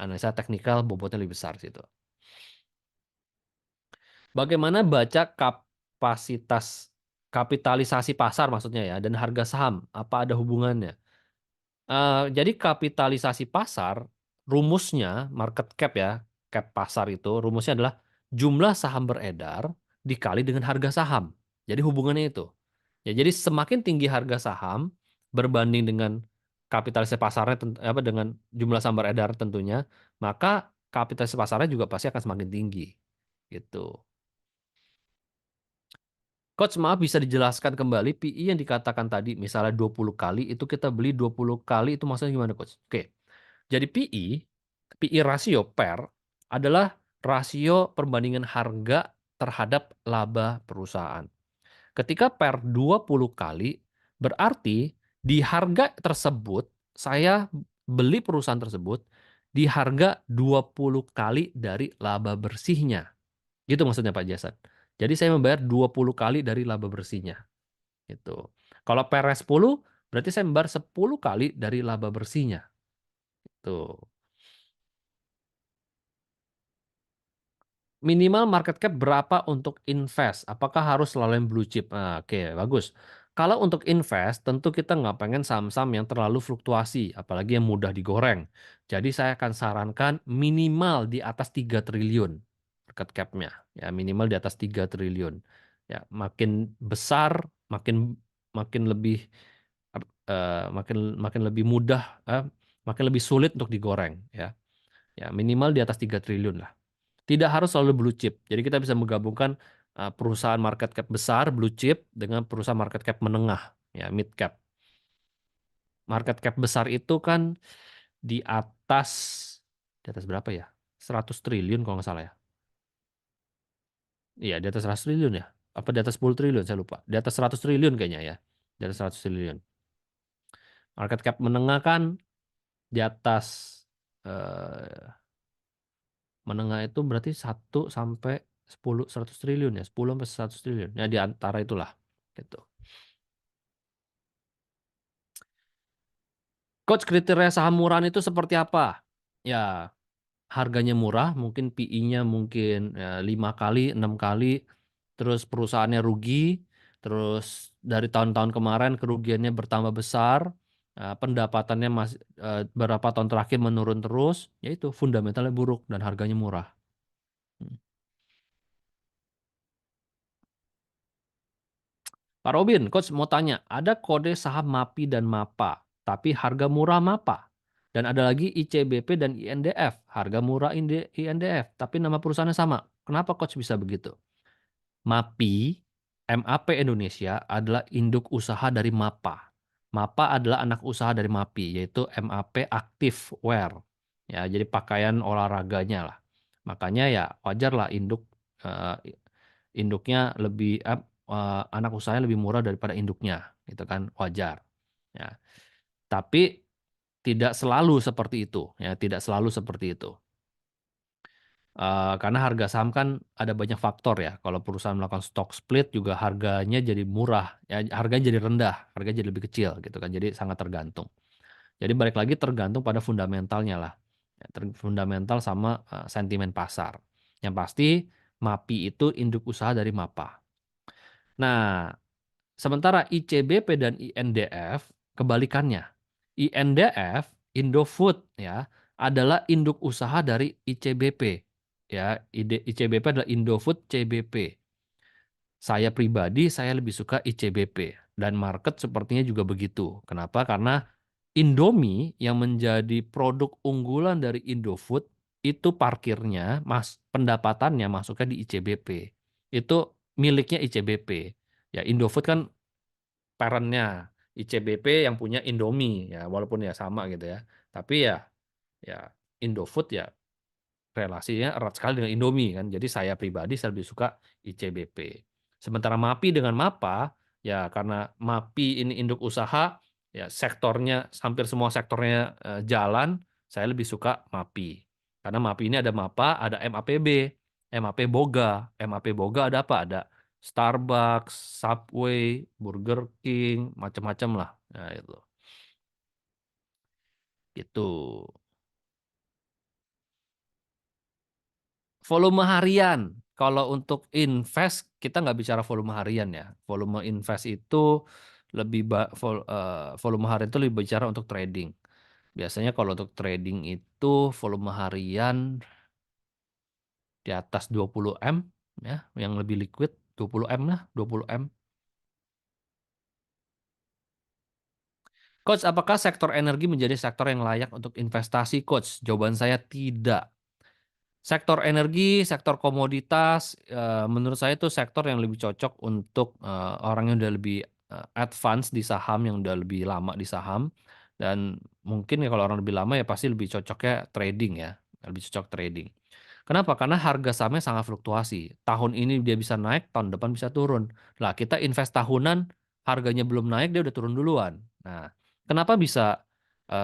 Analisa teknikal bobotnya lebih besar situ. Bagaimana baca kapitalisasi pasar maksudnya ya, dan harga saham, apa ada hubungannya? Jadi kapitalisasi pasar, rumusnya market cap ya, cap pasar itu rumusnya adalah jumlah saham beredar dikali dengan harga saham. Jadi hubungannya itu. Ya jadi semakin tinggi harga saham berbanding dengan kapitalisasi pasarnya apa, dengan jumlah saham beredar tentunya, maka kapitalisasi pasarnya juga pasti akan semakin tinggi, gitu. Coach maaf bisa dijelaskan kembali PI yang dikatakan tadi misalnya 20 kali itu kita beli 20 kali itu maksudnya gimana Coach? Oke. Jadi PI rasio PER adalah rasio perbandingan harga terhadap laba perusahaan. Ketika PER 20 kali, berarti di harga tersebut saya beli perusahaan tersebut di harga 20 kali dari laba bersihnya. Gitu maksudnya Pak Jason. Jadi saya membayar 20 kali dari laba bersihnya, gitu. Kalau PER 10, berarti saya membayar 10 kali dari laba bersihnya, tuh. Minimal market cap berapa untuk invest? Apakah harus selalu yang blue chip? Nah, oke, bagus. Kalau untuk invest, tentu kita nggak pengen saham-saham yang terlalu fluktuasi, apalagi yang mudah digoreng. Jadi saya akan sarankan minimal di atas 3 triliun market cap-nya, ya minimal di atas 3 triliun. Ya, makin besar, makin makin lebih makin makin lebih mudah, makin lebih sulit untuk digoreng, ya. Ya, minimal di atas 3 triliun lah. Tidak harus selalu blue chip. Jadi kita bisa menggabungkan perusahaan market cap besar blue chip dengan perusahaan market cap menengah, ya mid cap. Market cap besar itu kan di atas berapa ya? 100 triliun kalau nggak salah ya. Iya, di atas 100 triliun ya. Apa di atas 10 triliun saya lupa. Di atas 100 triliun kayaknya ya. Di atas 100 triliun. Market cap menengah kan di atas eh, menengah itu berarti 1 sampai 100 triliun ya. 10 sampai 100 triliun. Ya di antara itulah gitu. Coach, kriteria saham murahan itu seperti apa? Ya, harganya murah, mungkin PI-nya mungkin 5 kali, 6 kali, terus perusahaannya rugi, terus dari tahun-tahun kemarin kerugiannya bertambah besar, pendapatannya masih beberapa tahun terakhir menurun terus, yaitu fundamentalnya buruk dan harganya murah. Pak Robin, Coach mau tanya, ada kode saham MAPI dan MAPA, tapi harga murah MAPA. Dan ada lagi ICBP dan INDF, harga murah INDF, tapi nama perusahaannya sama. Kenapa Coach bisa begitu? MAPI, MAP Indonesia adalah induk usaha dari MAPA. MAPA adalah anak usaha dari MAPI, yaitu MAP Active Wear. Ya, jadi pakaian olahraganya lah. Makanya ya wajar lah induknya lebih anak usahanya lebih murah daripada induknya, gitu kan wajar. Ya, tapi tidak selalu seperti itu, ya tidak selalu seperti itu. Karena harga saham kan ada banyak faktor ya. Kalau perusahaan melakukan stock split juga harganya jadi murah, ya harganya jadi rendah, harganya jadi lebih kecil gitu kan. Jadi sangat tergantung. Jadi balik lagi tergantung pada fundamentalnya lah. Ya, fundamental sama sentimen pasar. Yang pasti MAPI itu induk usaha dari MAPA. Nah, sementara ICBP dan INDF kebalikannya. INDF, Indofood ya, adalah induk usaha dari ICBP. Ya, ICBP adalah Indofood CBP. Saya pribadi saya lebih suka ICBP dan market sepertinya juga begitu. Kenapa? Karena Indomie yang menjadi produk unggulan dari Indofood itu parkirnya, pendapatannya masuknya di ICBP. Itu miliknya ICBP. Ya, Indofood kan parentnya ICBP yang punya Indomie ya, walaupun ya sama gitu ya. Tapi ya Indofood ya relasinya erat sekali dengan Indomie kan. Jadi saya pribadi saya lebih suka ICBP. Sementara MAPI dengan MAPA ya karena MAPI ini induk usaha ya sektornya hampir semua sektornya jalan, saya lebih suka MAPI. Karena MAPI ini ada MAPA, ada MAPB, MAP Boga. MAP Boga ada apa? Ada Starbucks, Subway, Burger King, macam-macam lah. Nah, itu. Gitu. Volume harian. Kalau untuk invest, kita nggak bicara volume harian ya. Volume invest itu volume harian itu lebih bicara untuk trading. Biasanya kalau untuk trading itu volume harian di atas 20 M ya, yang lebih liquid 20 M lah, 20 M. Coach, apakah sektor energi menjadi sektor yang layak untuk investasi, Coach? Jawaban saya tidak. Sektor energi, sektor komoditas, menurut saya itu sektor yang lebih cocok untuk orang yang udah lebih advance di saham, yang udah lebih lama di saham. Dan mungkin ya kalau orang lebih lama ya pasti lebih cocoknya trading ya, lebih cocok trading. Kenapa? Karena harga sahamnya sangat fluktuasi. Tahun ini dia bisa naik, tahun depan bisa turun. Lah kita invest tahunan, harganya belum naik dia udah turun duluan. Nah, kenapa bisa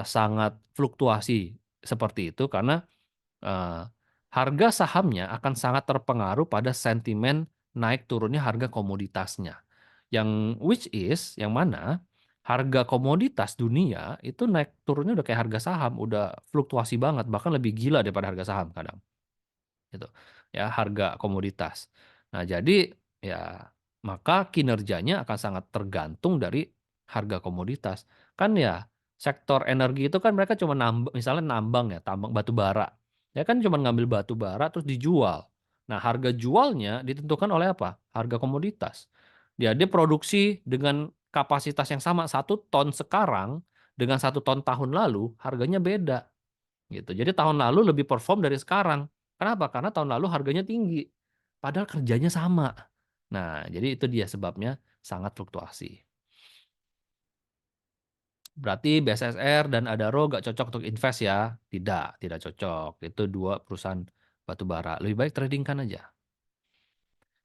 sangat fluktuasi seperti itu? Karena eh, harga sahamnya akan sangat terpengaruh pada sentimen naik turunnya harga komoditasnya. Yang which is yang mana harga komoditas dunia itu naik turunnya udah kayak harga saham, udah fluktuasi banget, bahkan lebih gila daripada harga saham kadang. Gitu. Ya, harga komoditas. Nah, jadi ya maka kinerjanya akan sangat tergantung dari harga komoditas. Kan ya, sektor energi itu kan mereka cuma misalnya nambang ya, tambang batu bara. Ya kan cuma ngambil batu bara terus dijual. Nah, harga jualnya ditentukan oleh apa? Harga komoditas. Dia produksi dengan kapasitas yang sama 1 ton sekarang dengan 1 ton tahun lalu harganya beda gitu. Jadi tahun lalu lebih perform dari sekarang. Kenapa? Karena tahun lalu harganya tinggi. Padahal kerjanya sama. Nah, jadi itu dia sebabnya sangat fluktuasi. Berarti BSSR dan Adaro nggak cocok untuk invest ya? Tidak, tidak cocok. Itu 2 perusahaan batu bara. Lebih baik tradingkan aja.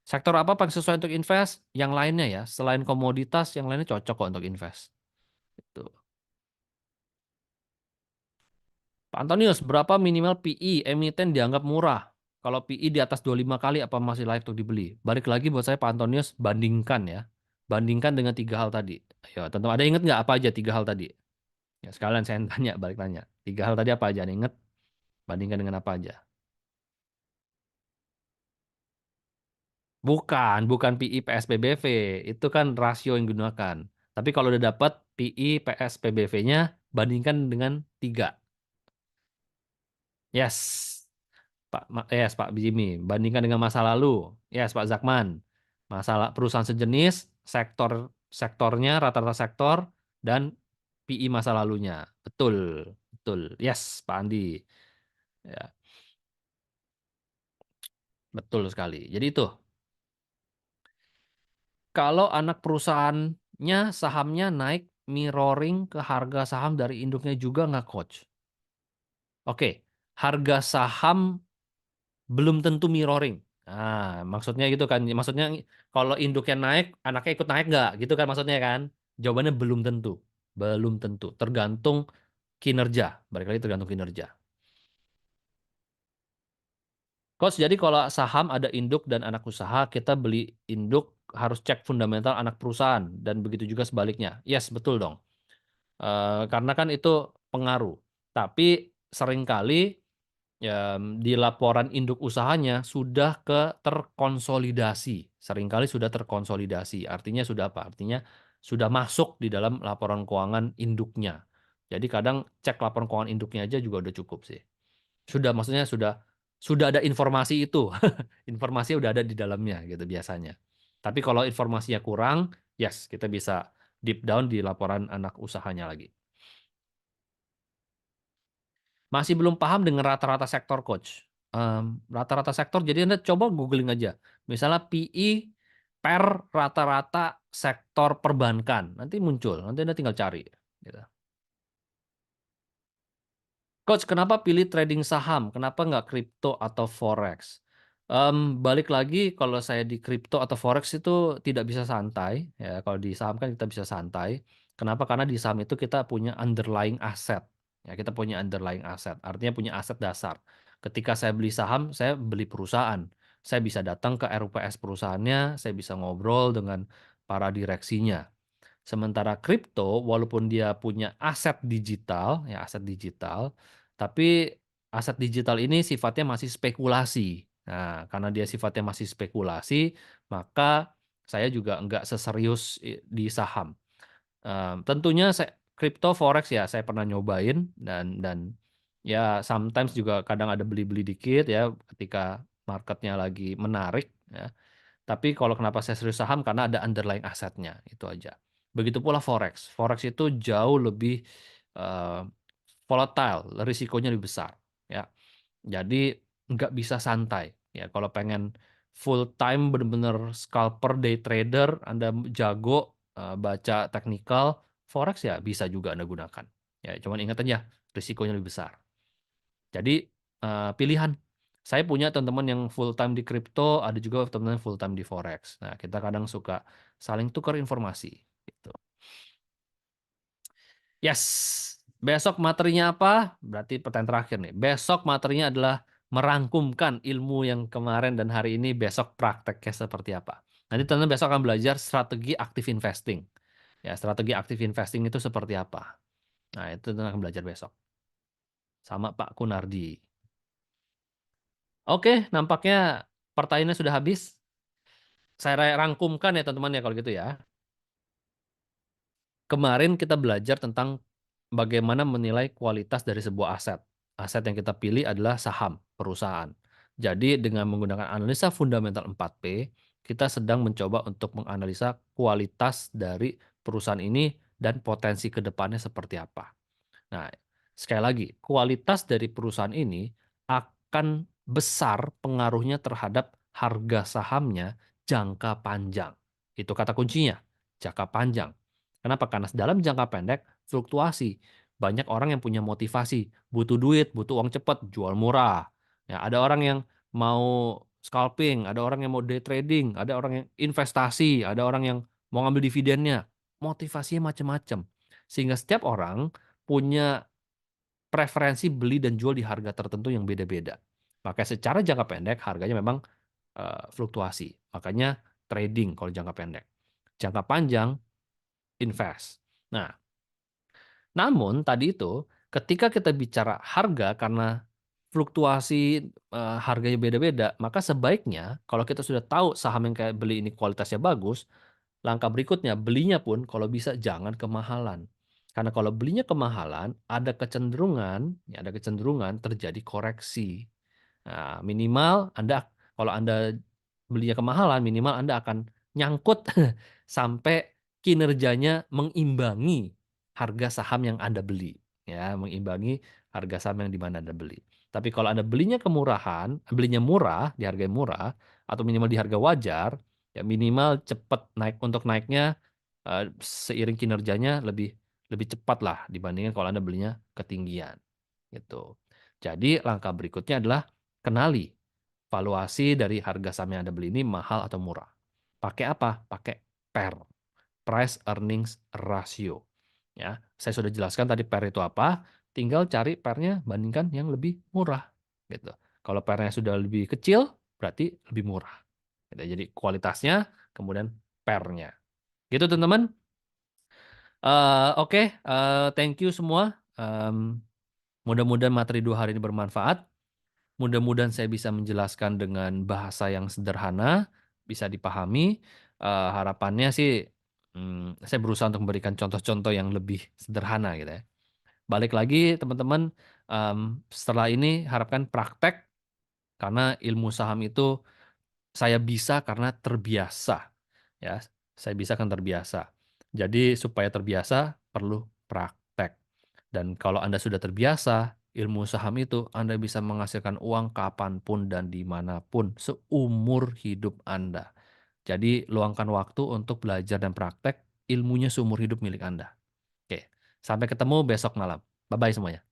Sektor apa paling sesuai untuk invest? Yang lainnya ya, selain komoditas yang lainnya cocok kok untuk invest. Itu. Pak Antonius, berapa minimal PE emiten dianggap murah? Kalau PE di atas 25 kali apa masih layak untuk dibeli? Balik lagi buat saya Pak Antonius, bandingkan ya. Bandingkan dengan 3 hal tadi. Ayo, teman-teman ada ingat nggak apa aja 3 hal tadi? Ya, sekalian saya tanya, balik tanya. 3 hal tadi apa aja? Ada ingat? Bandingkan dengan apa aja? Bukan PI PSBBV. Itu kan rasio yang digunakan. Tapi kalau udah dapat PI PSBBV-nya, bandingkan dengan 3. Yes. Yes, Pak Jimmy. Bandingkan dengan masa lalu. Yes, Pak Zakman. Masalah perusahaan sejenis, sektornya, rata-rata sektor, dan PI masa lalunya. Betul. Betul. Yes, Pak Andi. Ya, betul sekali. Jadi itu. Kalau anak perusahaannya sahamnya naik mirroring ke harga saham dari induknya juga nggak, Coach? Oke, harga saham belum tentu mirroring. Nah, maksudnya gitu kan. Maksudnya kalau induknya naik, anaknya ikut naik nggak? Gitu kan maksudnya kan? Jawabannya belum tentu. Belum tentu. Tergantung kinerja. Balik lagi tergantung kinerja. Coach, jadi kalau saham ada induk dan anak usaha, kita beli induk harus cek fundamental anak perusahaan. Dan begitu juga sebaliknya. Yes, betul dong. Karena kan itu pengaruh. Tapi seringkali ya, di laporan induk usahanya sudah terkonsolidasi. Seringkali sudah terkonsolidasi. Artinya sudah apa? Artinya sudah masuk di dalam laporan keuangan induknya. Jadi kadang cek laporan keuangan induknya aja juga udah cukup sih. Sudah, maksudnya sudah ada informasi itu. Informasinya udah ada di dalamnya gitu biasanya. Tapi kalau informasinya kurang, yes, kita bisa deep down di laporan anak usahanya lagi. Masih belum paham dengan rata-rata sektor, Coach. Rata-rata sektor, jadi Anda coba googling aja. Misalnya PE per rata-rata sektor perbankan. Nanti muncul, nanti Anda tinggal cari. Gitu. Coach, kenapa pilih trading saham? Kenapa nggak kripto atau forex? Balik lagi, kalau saya di kripto atau forex itu tidak bisa santai. Ya, kalau di saham kan kita bisa santai. Kenapa? Karena di saham itu kita punya underlying asset. Ya, kita punya underlying asset. Artinya punya aset dasar. Ketika saya beli saham, saya beli perusahaan. Saya bisa datang ke RUPS perusahaannya, saya bisa ngobrol dengan para direksinya. Sementara kripto, walaupun dia punya aset digital, ya aset digital, tapi aset digital ini sifatnya masih spekulasi. Nah, karena dia sifatnya masih spekulasi, maka saya juga enggak seserius di saham. Tentunya kripto forex ya saya pernah nyobain dan ya sometimes juga kadang ada beli-beli dikit ya ketika marketnya lagi menarik ya. Tapi kalau kenapa saya serius saham karena ada underlying asetnya, itu aja. Begitu pula forex. Forex itu jauh lebih eh, volatile, risikonya lebih besar. Ya, jadi nggak bisa santai. Ya, kalau pengen full time benar-benar scalper day trader, Anda jago baca teknikal, forex ya bisa juga Anda gunakan. Ya, cuman ingat aja risikonya lebih besar. Jadi pilihan. Saya punya teman-teman yang full time di kripto, ada juga teman-teman full time di forex. Nah, kita kadang suka saling tukar informasi gitu. Yes. Besok materinya apa? Berarti pertanyaan terakhir nih. Besok materinya adalah merangkumkan ilmu yang kemarin dan hari ini, besok prakteknya seperti apa. Nanti teman-teman besok akan belajar strategi active investing. Ya, strategi active investing itu seperti apa. Nah, itu teman akan belajar besok. Sama Pak Kunardi. Oke, nampaknya pertanyaannya sudah habis. Saya rangkumkan ya teman-teman ya kalau gitu ya. Kemarin kita belajar tentang bagaimana menilai kualitas dari sebuah aset. Aset yang kita pilih adalah saham perusahaan. Jadi dengan menggunakan analisa fundamental 4P, kita sedang mencoba untuk menganalisa kualitas dari perusahaan ini dan potensi ke depannya seperti apa. Nah, sekali lagi, kualitas dari perusahaan ini akan besar pengaruhnya terhadap harga sahamnya jangka panjang. Itu kata kuncinya, jangka panjang. Kenapa? Karena dalam jangka pendek fluktuasi. Banyak orang yang punya motivasi, butuh duit, butuh uang cepat, jual murah. Ya, ada orang yang mau scalping, ada orang yang mau day trading, ada orang yang investasi, ada orang yang mau ngambil dividennya. Motivasinya macam-macam. Sehingga setiap orang punya preferensi beli dan jual di harga tertentu yang beda-beda. Makanya secara jangka pendek harganya memang, fluktuasi. Makanya trading kalau jangka pendek. Jangka panjang invest. Nah, namun tadi itu ketika kita bicara harga karena fluktuasi, harganya beda-beda, maka sebaiknya kalau kita sudah tahu saham yang kayak beli ini kualitasnya bagus, langkah berikutnya, belinya pun kalau bisa jangan kemahalan. Karena kalau belinya kemahalan, ada kecenderungan terjadi koreksi. Nah, minimal Anda kalau Anda belinya kemahalan, minimal Anda akan nyangkut sampai kinerjanya mengimbangi harga saham yang Anda beli, ya, mengimbangi harga saham yang di mana Anda beli. Tapi kalau Anda belinya murah, di harga yang murah, atau minimal di harga wajar, ya minimal cepat naik untuk naiknya, seiring kinerjanya lebih lebih cepat lah dibandingkan kalau Anda belinya ketinggian, gitu. Jadi langkah berikutnya adalah kenali valuasi dari harga saham yang Anda beli ini mahal atau murah. Pakai apa? Pakai PER, Price Earnings Ratio. Ya, saya sudah jelaskan tadi PER itu apa, tinggal cari PER-nya bandingkan yang lebih murah, gitu. Kalau PER-nya sudah lebih kecil, berarti lebih murah. Gitu. Jadi kualitasnya, kemudian PER-nya. Gitu teman-teman. Oke, thank you semua. Mudah-mudahan materi 2 hari ini bermanfaat. Mudah-mudahan saya bisa menjelaskan dengan bahasa yang sederhana, bisa dipahami. Harapannya sih, saya berusaha untuk memberikan contoh-contoh yang lebih sederhana gitu ya. Balik lagi teman-teman, setelah ini harapkan praktek, karena ilmu saham itu saya bisa karena terbiasa, ya. Saya bisa kan terbiasa. Jadi supaya terbiasa perlu praktek. Dan kalau Anda sudah terbiasa, ilmu saham itu Anda bisa menghasilkan uang kapanpun dan dimanapun seumur hidup Anda. Jadi luangkan waktu untuk belajar dan praktek, ilmunya seumur hidup milik Anda. Oke, sampai ketemu besok malam. Bye-bye semuanya.